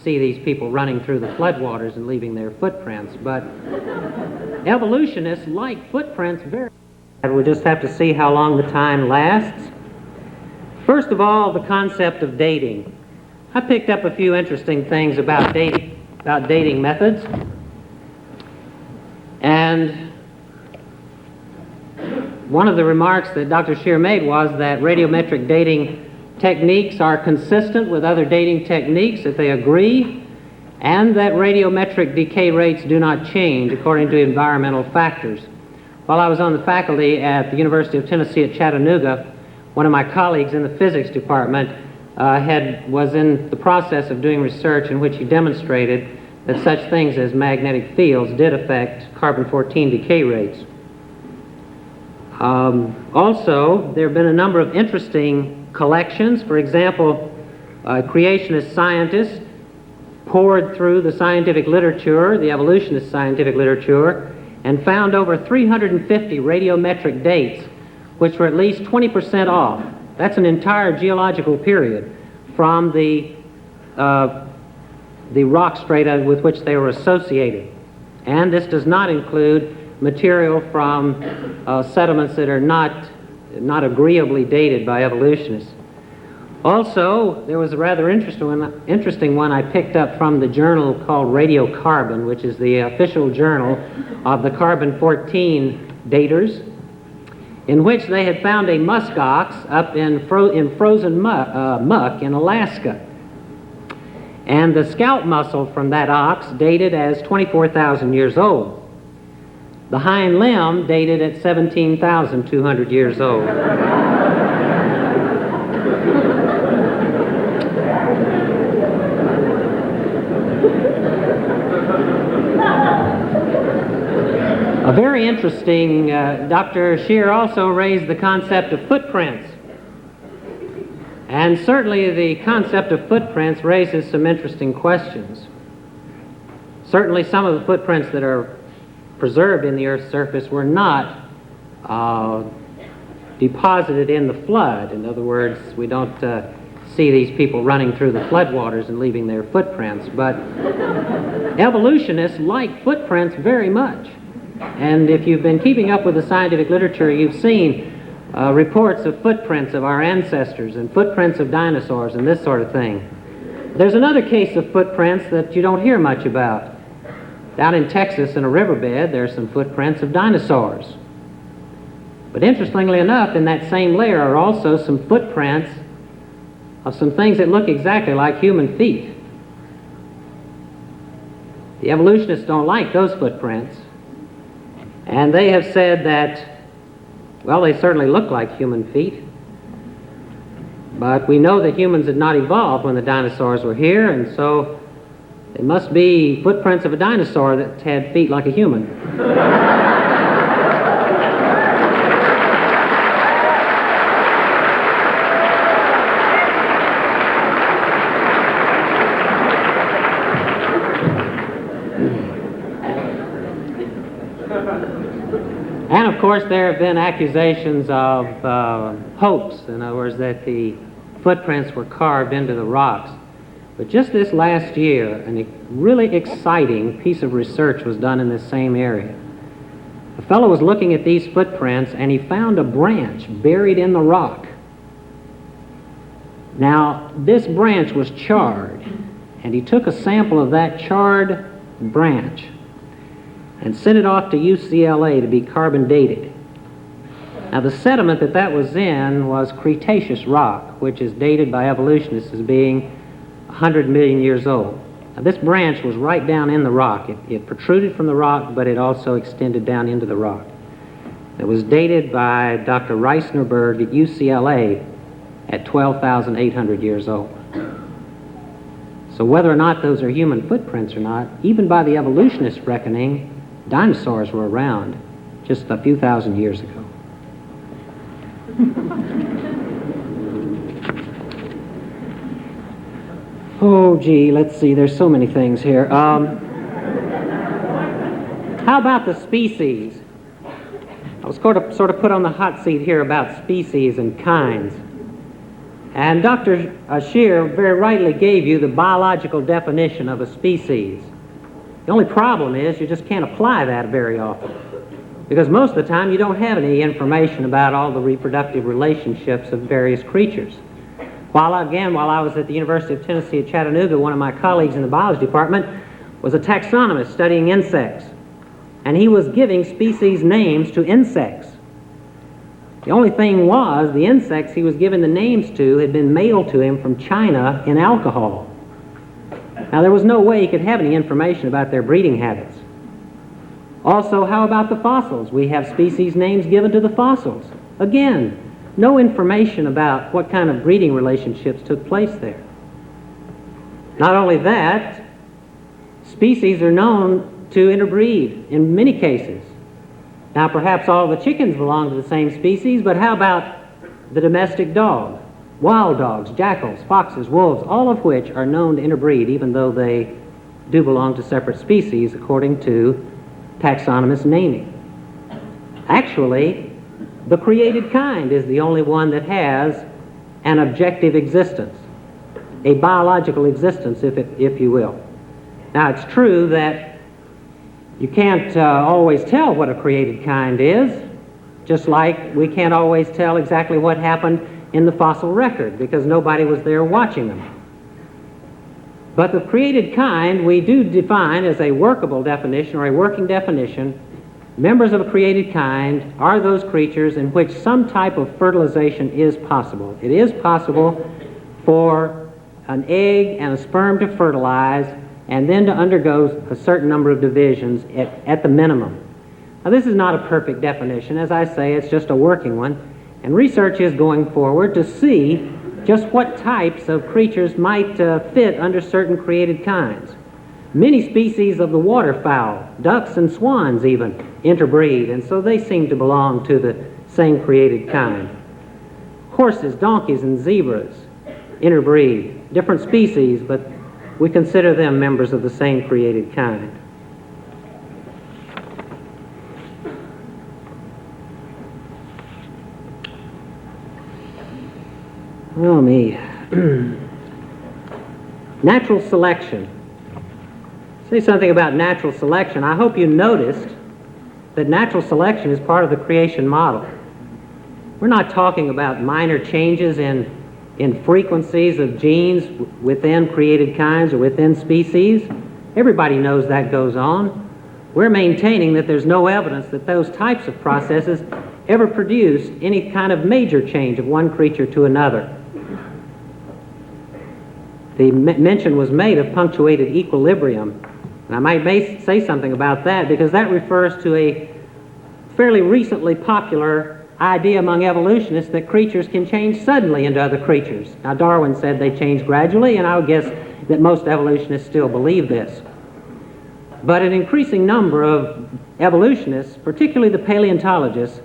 see these people running through the floodwaters and leaving their footprints. But evolutionists like footprints very much. We just have to see how long the time lasts. First of all, the concept of dating. I picked up a few interesting things about dating methods. And one of the remarks that Dr. Shear made was that radiometric dating techniques are consistent with other dating techniques, that they agree, and that radiometric decay rates do not change according to environmental factors. While I was on the faculty at the University of Tennessee at Chattanooga, one of my colleagues in the physics department was in the process of doing research in which he demonstrated that such things as magnetic fields did affect carbon-14 decay rates. Also, there have been a number of interesting collections. For example, creationist scientists pored through the scientific literature, the evolutionist scientific literature, and found over 350 radiometric dates which were at least 20% off. That's an entire geological period from the rock strata with which they were associated. And this does not include material from sediments that are not agreeably dated by evolutionists. Also, there was a rather interesting one I picked up from the journal called Radiocarbon, which is the official journal of the carbon-14 daters, in which they had found a musk ox up in frozen muck in Alaska. And the scalp muscle from that ox dated as 24,000 years old. The hind limb dated at 17,200 years old. A very interesting, Dr. Shear also raised the concept of footprints. And certainly the concept of footprints raises some interesting questions. Certainly some of the footprints that are preserved in the Earth's surface were not deposited in the flood. In other words, we don't see these people running through the floodwaters and leaving their footprints. But evolutionists like footprints very much. And if you've been keeping up with the scientific literature, you've seen reports of footprints of our ancestors and footprints of dinosaurs and this sort of thing. There's another case of footprints that you don't hear much about. Down in Texas in a riverbed, there's some footprints of dinosaurs. But interestingly enough, in that same layer are also some footprints of some things that look exactly like human feet. The evolutionists don't like those footprints. And they have said that, well, they certainly look like human feet. But we know that humans had not evolved when the dinosaurs were here, and so they must be footprints of a dinosaur that had feet like a human. And of course there have been accusations of hoax, in other words, that the footprints were carved into the rocks. But just this last year, a really exciting piece of research was done in this same area. A fellow was looking at these footprints and he found a branch buried in the rock. Now, this branch was charred, and he took a sample of that charred branch and sent it off to UCLA to be carbon dated. Now, the sediment that was in was Cretaceous rock, which is dated by evolutionists as being 100 million years old. Now, this branch was right down in the rock. It protruded from the rock, but it also extended down into the rock. that was dated by Dr. Reisnerberg at UCLA at 12,800 years old. So whether or not those are human footprints or not, even by the evolutionist reckoning, dinosaurs were around just a few thousand years ago. Oh, gee, let's see, there's so many things here. How about the species? I was sort of put on the hot seat here about species and kinds. And Dr. Shear very rightly gave you the biological definition of a species. The only problem is you just can't apply that very often, because most of the time you don't have any information about all the reproductive relationships of various creatures. While I was at the University of Tennessee at Chattanooga, one of my colleagues in the biology department was a taxonomist studying insects, and he was giving species names to insects. The only thing was, the insects he was giving the names to had been mailed to him from China in alcohol. Now, there was no way he could have any information about their breeding habits. Also, how about the fossils? We have species names given to the fossils. Again, no information about what kind of breeding relationships took place there. Not only that, species are known to interbreed in many cases. Now, perhaps all the chickens belong to the same species, but how about the domestic dog? Wild dogs, jackals, foxes, wolves, all of which are known to interbreed, even though they do belong to separate species according to taxonomist naming. Actually, the created kind is the only one that has an objective existence, a biological existence, if you will. Now, it's true that you can't always tell what a created kind is, just like we can't always tell exactly what happened in the fossil record, because nobody was there watching them. But the created kind we do define as a workable definition, or a working definition. Members of a created kind are those creatures in which some type of fertilization is possible. It is possible for an egg and a sperm to fertilize and then to undergo a certain number of divisions at the minimum. Now, this is not a perfect definition. As I say, it's just a working one. And research is going forward to see just what types of creatures might fit under certain created kinds. Many species of the waterfowl, ducks and swans even, interbreed, and so they seem to belong to the same created kind. Horses, donkeys, and zebras interbreed, different species, but we consider them members of the same created kind. Oh, me. Natural selection. Say something about natural selection. I hope you noticed that natural selection is part of the creation model. We're not talking about minor changes in frequencies of genes within created kinds or within species. Everybody knows that goes on. We're maintaining that there's no evidence that those types of processes ever produced any kind of major change of one creature to another. The mention was made of punctuated equilibrium, and I might say something about that because that refers to a fairly recently popular idea among evolutionists that creatures can change suddenly into other creatures. Now, Darwin said they change gradually, and I would guess that most evolutionists still believe this. But an increasing number of evolutionists, particularly the paleontologists,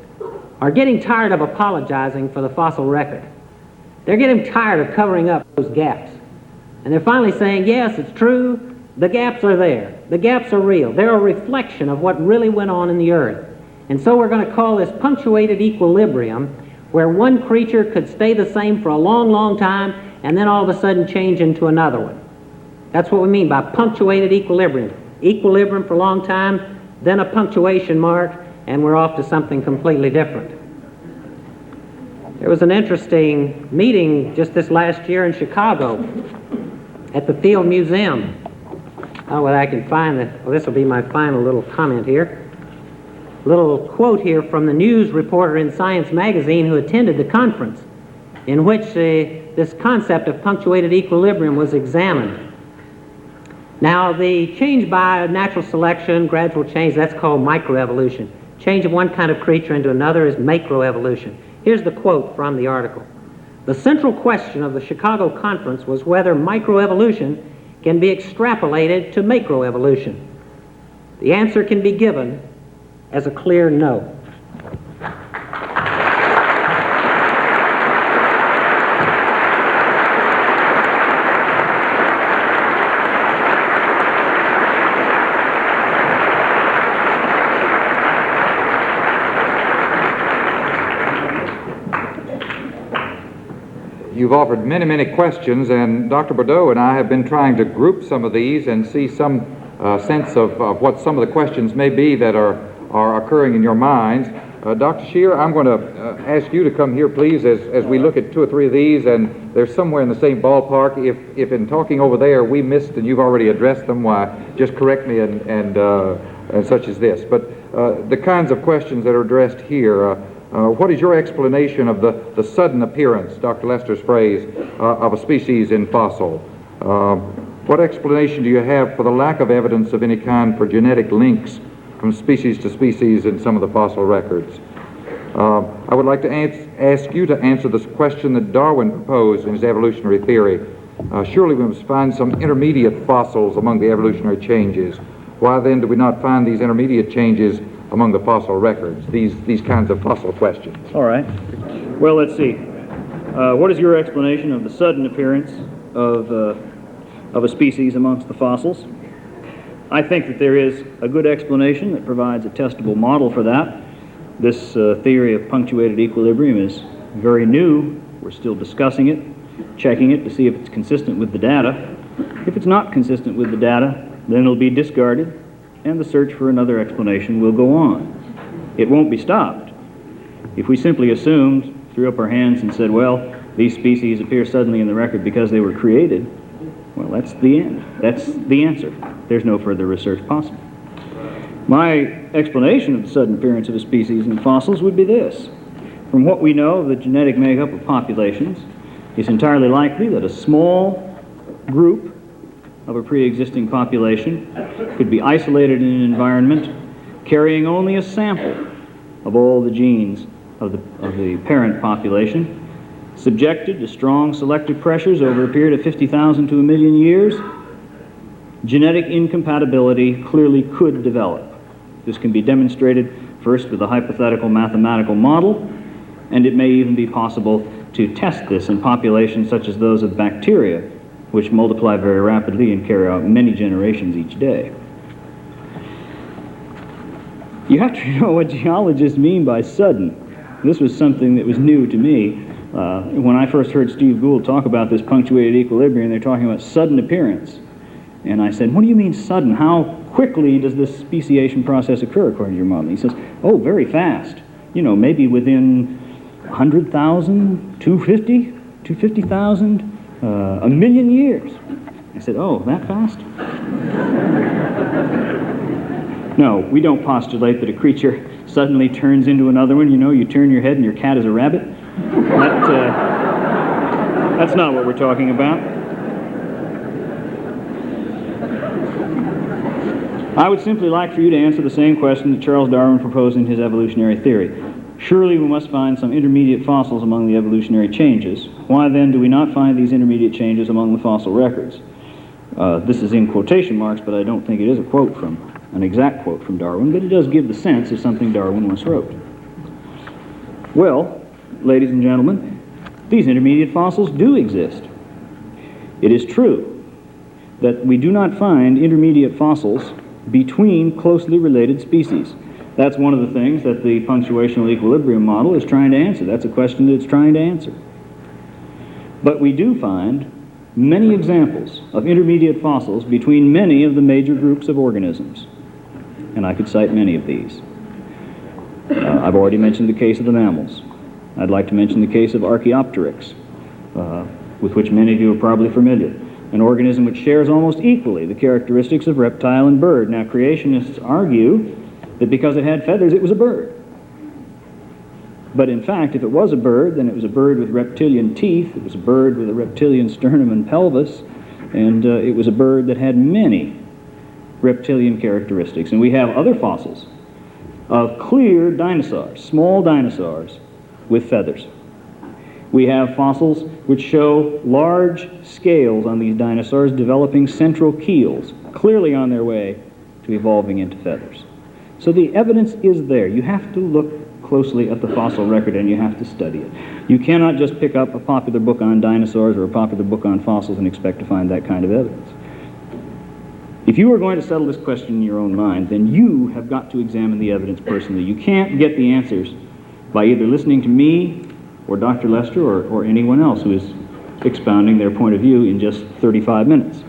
are getting tired of apologizing for the fossil record. They're getting tired of covering up those gaps. And they're finally saying, yes, it's true, the gaps are there. The gaps are real. They're a reflection of what really went on in the earth. And so we're going to call this punctuated equilibrium, where one creature could stay the same for a long, long time and then all of a sudden change into another one. That's what we mean by punctuated equilibrium. Equilibrium for a long time, then a punctuation mark, and we're off to something completely different. There was an interesting meeting just this last year in Chicago at the Field Museum. Oh, well, I can find that. Well, this will be my final little comment here. Little quote here from the news reporter in Science magazine who attended the conference in which this concept of punctuated equilibrium was examined. Now, the change by natural selection, gradual change, that's called microevolution. Change of one kind of creature into another is macroevolution. Here's the quote from the article. The central question of the Chicago Conference was whether microevolution can be extrapolated to macroevolution. The answer can be given as a clear no. You've offered many, many questions, and Dr. Bourdeaux and I have been trying to group some of these and see some sense of what some of the questions may be that are occurring in your minds. Dr. Shear, I'm going to ask you to come here, please, as we look at two or three of these, and they're somewhere in the same ballpark. If in talking over there we missed and you've already addressed them, why, just correct me and such as this. But the kinds of questions that are addressed here, what is your explanation of the sudden appearance, Dr. Lester's phrase, of a species in fossil? What explanation do you have for the lack of evidence of any kind for genetic links from species to species in some of the fossil records? I would like to ask you to answer this question that Darwin proposed in his evolutionary theory. Surely we must find some intermediate fossils among the evolutionary changes. Why then do we not find these intermediate changes among the fossil records, these kinds of fossil questions? All right. Well, let's see. What is your explanation of the sudden appearance of a species amongst the fossils? I think that there is a good explanation that provides a testable model for that. This theory of punctuated equilibrium is very new. We're still discussing it, checking it to see if it's consistent with the data. If it's not consistent with the data, then it'll be discarded, and the search for another explanation will go on. It won't be stopped. If we simply assumed, threw up our hands and said, well, these species appear suddenly in the record because they were created, well, that's the end. That's the answer. There's no further research possible. My explanation of the sudden appearance of a species in fossils would be this. From what we know of the genetic makeup of populations, it's entirely likely that a small group of a pre-existing population could be isolated in an environment carrying only a sample of all the genes of the parent population, subjected to strong selective pressures over a period of 50,000 to a million years. Genetic incompatibility clearly could develop. This can be demonstrated first with a hypothetical mathematical model, and it may even be possible to test this in populations such as those of bacteria, which multiply very rapidly and carry out many generations each day. You have to know what geologists mean by sudden. This was something that was new to me. When I first heard Steve Gould talk about this punctuated equilibrium, they're talking about sudden appearance. And I said, what do you mean sudden? How quickly does this speciation process occur according to your model? He says, oh, very fast. You know, maybe within 100,000, 250,000, a million years. I said, oh, that fast? No, we don't postulate that a creature suddenly turns into another one. You know, you turn your head and your cat is a rabbit. That's not what we're talking about. I would simply like for you to answer the same question that Charles Darwin proposed in his evolutionary theory. Surely we must find some intermediate fossils among the evolutionary changes. Why then do we not find these intermediate changes among the fossil records? This is in quotation marks, but I don't think it is an exact quote from Darwin, but it does give the sense of something Darwin once wrote. Well, ladies and gentlemen, these intermediate fossils do exist. It is true that we do not find intermediate fossils between closely related species. That's one of the things that the punctuational equilibrium model is trying to answer. That's a question that it's trying to answer. But we do find many examples of intermediate fossils between many of the major groups of organisms. And I could cite many of these. I've already mentioned the case of the mammals. I'd like to mention the case of Archaeopteryx, with which many of you are probably familiar. An organism which shares almost equally the characteristics of reptile and bird. Now, creationists argue that because it had feathers, it was a bird. But in fact, if it was a bird, then it was a bird with reptilian teeth, it was a bird with a reptilian sternum and pelvis, and it was a bird that had many reptilian characteristics. And we have other fossils of clear dinosaurs, small dinosaurs with feathers. We have fossils which show large scales on these dinosaurs developing central keels, clearly on their way to evolving into feathers. So the evidence is there. You have to look closely at the fossil record and you have to study it. You cannot just pick up a popular book on dinosaurs or a popular book on fossils and expect to find that kind of evidence. If you are going to settle this question in your own mind, then you have got to examine the evidence personally. You can't get the answers by either listening to me or Dr. Lester or anyone else who is expounding their point of view in just 35 minutes.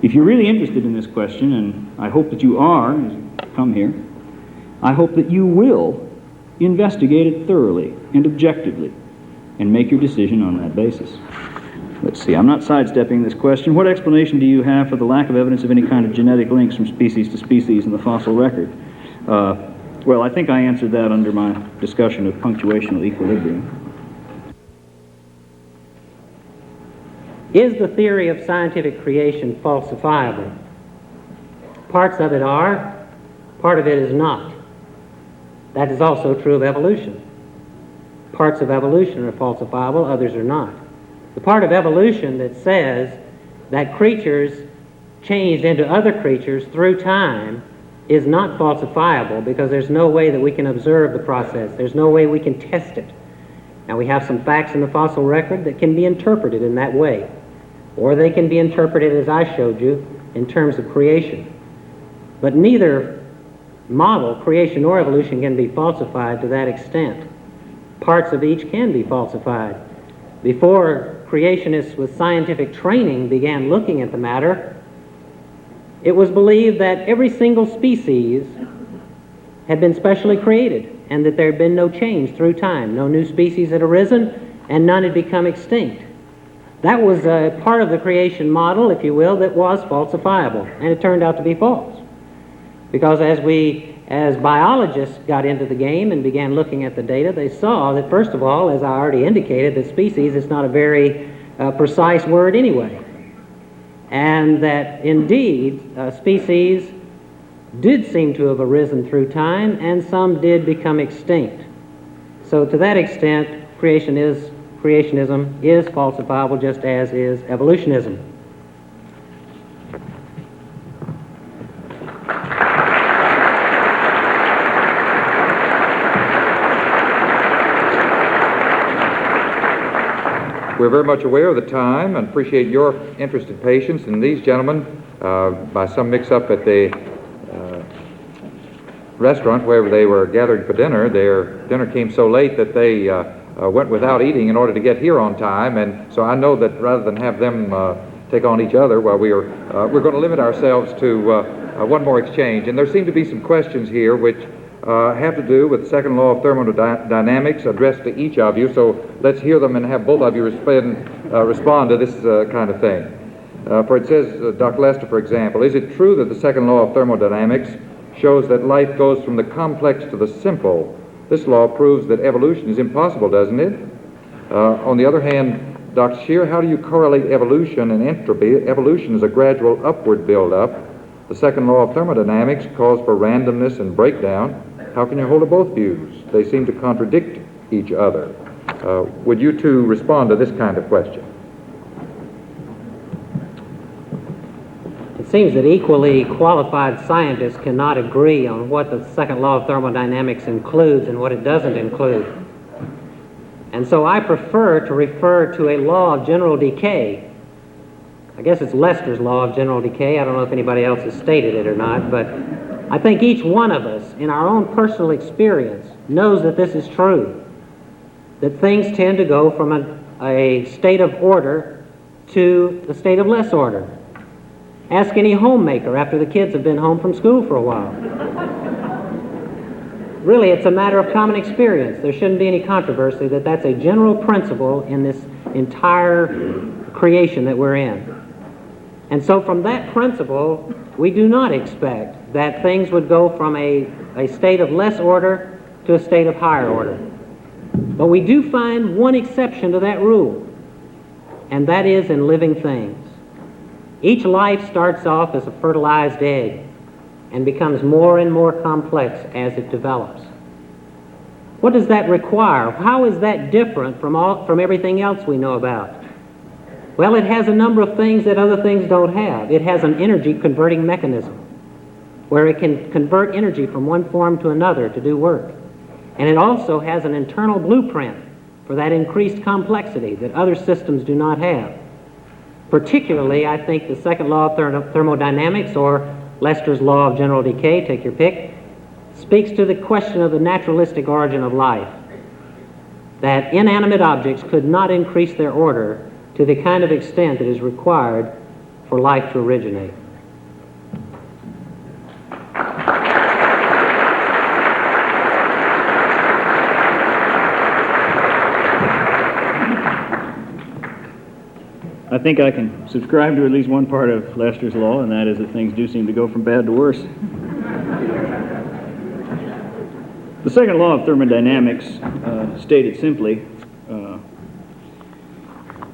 If you're really interested in this question, and I hope that you are as you come here, I hope that you will investigate it thoroughly and objectively and make your decision on that basis. Let's see, I'm not sidestepping this question. What explanation do you have for the lack of evidence of any kind of genetic links from species to species in the fossil record? Well, I think I answered that under my discussion of punctuational equilibrium. Is the theory of scientific creation falsifiable? Parts of it are, part of it is not. That is also true of evolution. Parts of evolution are falsifiable, others are not. The part of evolution that says that creatures changed into other creatures through time is not falsifiable because there's no way that we can observe the process. There's no way we can test it. Now, we have some facts in the fossil record that can be interpreted in that way, or they can be interpreted, as I showed you, in terms of creation. But neither model, creation or evolution, can be falsified to that extent. Parts of each can be falsified. Before creationists with scientific training began looking at the matter, it was believed that every single species had been specially created and that there had been no change through time. No new species had arisen and none had become extinct. That was a part of the creation model, if you will, that was falsifiable, and it turned out to be false. Because as biologists got into the game and began looking at the data, they saw that, first of all, as I already indicated, that species is not a very precise word anyway. And that, indeed, species did seem to have arisen through time, and some did become extinct. So to that extent, creationism is falsifiable, just as is evolutionism. We're very much aware of the time and appreciate your interest and patience. And these gentlemen, by some mix-up at the restaurant where they were gathering for dinner, their dinner came so late that they went without eating in order to get here on time. And so I know that rather than have them take on each other, well, we're going to limit ourselves to one more exchange. And there seem to be some questions here which have to do with the second law of thermodynamics addressed to each of you. So let's hear them and have both of you respond to this kind of thing. For it says, Dr. Lester, for example, is it true that the second law of thermodynamics shows that life goes from the complex to the simple? This law proves that evolution is impossible, doesn't it? On the other hand, Dr. Shear, how do you correlate evolution and entropy? Evolution is a gradual upward build-up. The second law of thermodynamics calls for randomness and breakdown. How can you hold to both views? They seem to contradict each other. Would you two respond to this kind of question? It seems that equally qualified scientists cannot agree on what the second law of thermodynamics includes and what it doesn't include. And so I prefer to refer to a law of general decay. I guess it's Lester's law of general decay. I don't know if anybody else has stated it or not, but I think each one of us, in our own personal experience, knows that this is true, that things tend to go from a state of order to the state of less order. Ask any homemaker after the kids have been home from school for a while. Really, it's a matter of common experience. There shouldn't be any controversy that that's a general principle in this entire creation that we're in. And so from that principle, we do not expect that things would go from a state of less order to a state of higher order. But we do find one exception to that rule, and that is in living things. Each life starts off as a fertilized egg. and becomes more and more complex as it develops. What does that require? How is that different from everything else we know about? Well, it has a number of things that other things don't have. It has an energy converting mechanism where it can convert energy from one form to another to do work. And it also has an internal blueprint for that increased complexity that other systems do not have. Particularly, I think the second law of thermodynamics, or Lester's law of general decay, take your pick, speaks to the question of the naturalistic origin of life, that inanimate objects could not increase their order to the kind of extent that is required for life to originate. I think I can subscribe to at least one part of Lester's law, and that is that things do seem to go from bad to worse. The second law of thermodynamics, stated simply,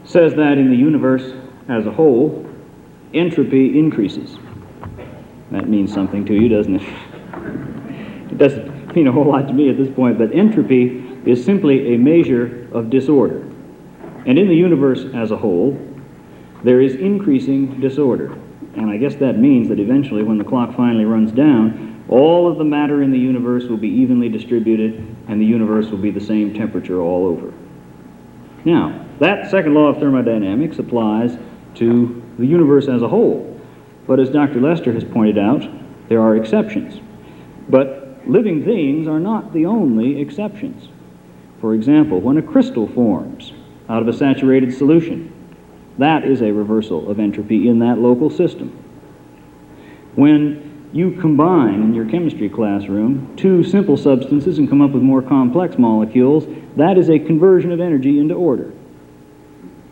says that in the universe as a whole, entropy increases. That means something to you, doesn't it? It doesn't mean a whole lot to me at this point, but entropy is simply a measure of disorder. And in the universe as a whole, there is increasing disorder. And I guess that means that eventually, when the clock finally runs down, all of the matter in the universe will be evenly distributed, and the universe will be the same temperature all over. Now, that second law of thermodynamics applies to the universe as a whole. But as Dr. Lester has pointed out, there are exceptions. But living things are not the only exceptions. For example, when a crystal forms out of a saturated solution, that is a reversal of entropy in that local system. When you combine in your chemistry classroom two simple substances and come up with more complex molecules, that is a conversion of energy into order.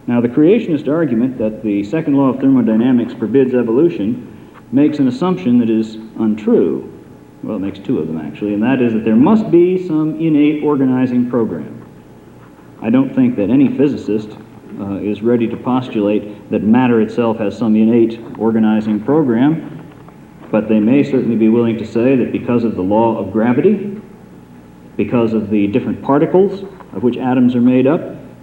Now, the creationist argument that the second law of thermodynamics forbids evolution makes an assumption that is untrue. Well, it makes two of them, actually, and that is that there must be some innate organizing program. I don't think that any physicist is ready to postulate that matter itself has some innate organizing program, but they may certainly be willing to say that because of the law of gravity, because of the different particles of which atoms are made up,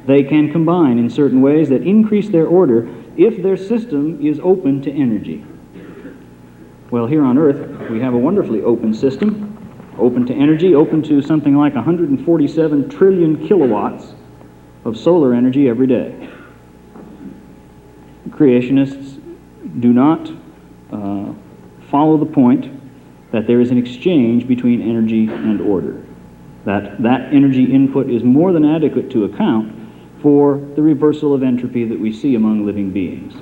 they can combine in certain ways that increase their order if their system is open to energy. Well, here on Earth, we have a wonderfully open system, open to energy, open to something like 147 trillion kilowatts of solar energy every day. Creationists do not follow the point that there is an exchange between energy and order, that energy input is more than adequate to account for the reversal of entropy that we see among living beings.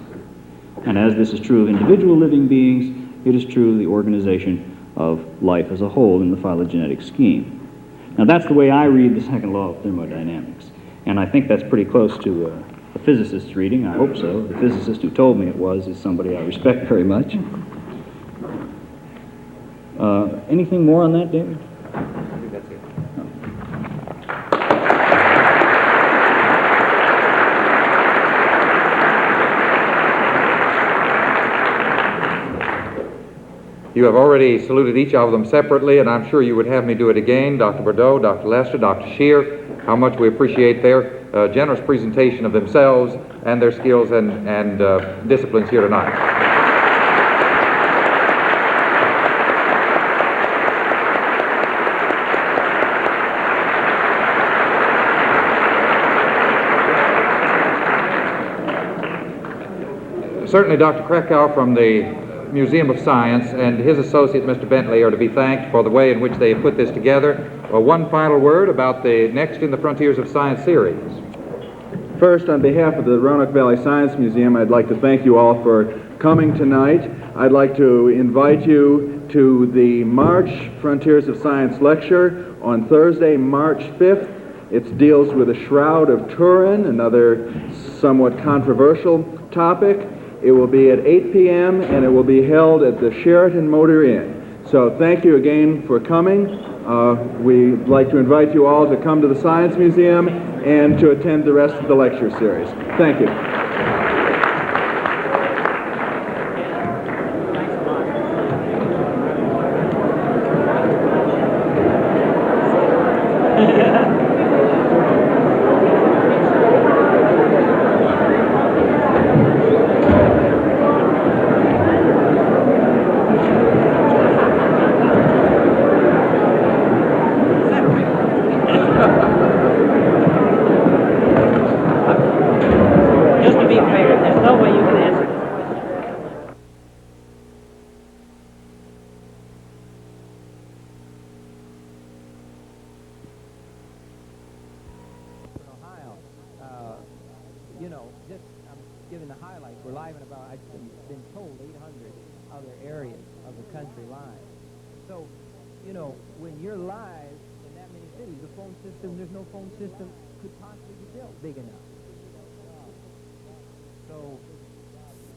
And as this is true of individual living beings, it is true of the organization of life as a whole in the phylogenetic scheme. Now, that's the way I read the second law of thermodynamics. And I think that's pretty close to a physicist's reading. I hope so. The physicist who told me it was is somebody I respect very much. Anything more on that, David? I think that's it. You have already saluted each of them separately, and I'm sure you would have me do it again. Dr. Bourdeaux, Dr. Lester, Dr. Shear, how much we appreciate their generous presentation of themselves and their skills and disciplines here tonight. Certainly Dr. Krakow from the Museum of Science and his associate, Mr. Bentley, are to be thanked for the way in which they have put this together. One final word about the Next in the Frontiers of Science series. First, on behalf of the Roanoke Valley Science Museum, I'd like to thank you all for coming tonight. I'd like to invite you to the March Frontiers of Science lecture on Thursday, March 5th. It deals with the Shroud of Turin, another somewhat controversial topic. It will be at 8 p.m. and it will be held at the Sheraton Motor Inn. So thank you again for coming. We'd like to invite you all to come to the Science Museum and to attend the rest of the lecture series. Thank you. highlights. We're live in about, I've been told, 800 other areas of the country live. So, you know, when you're live in that many cities, the phone system, there's no phone system could possibly be built big enough. So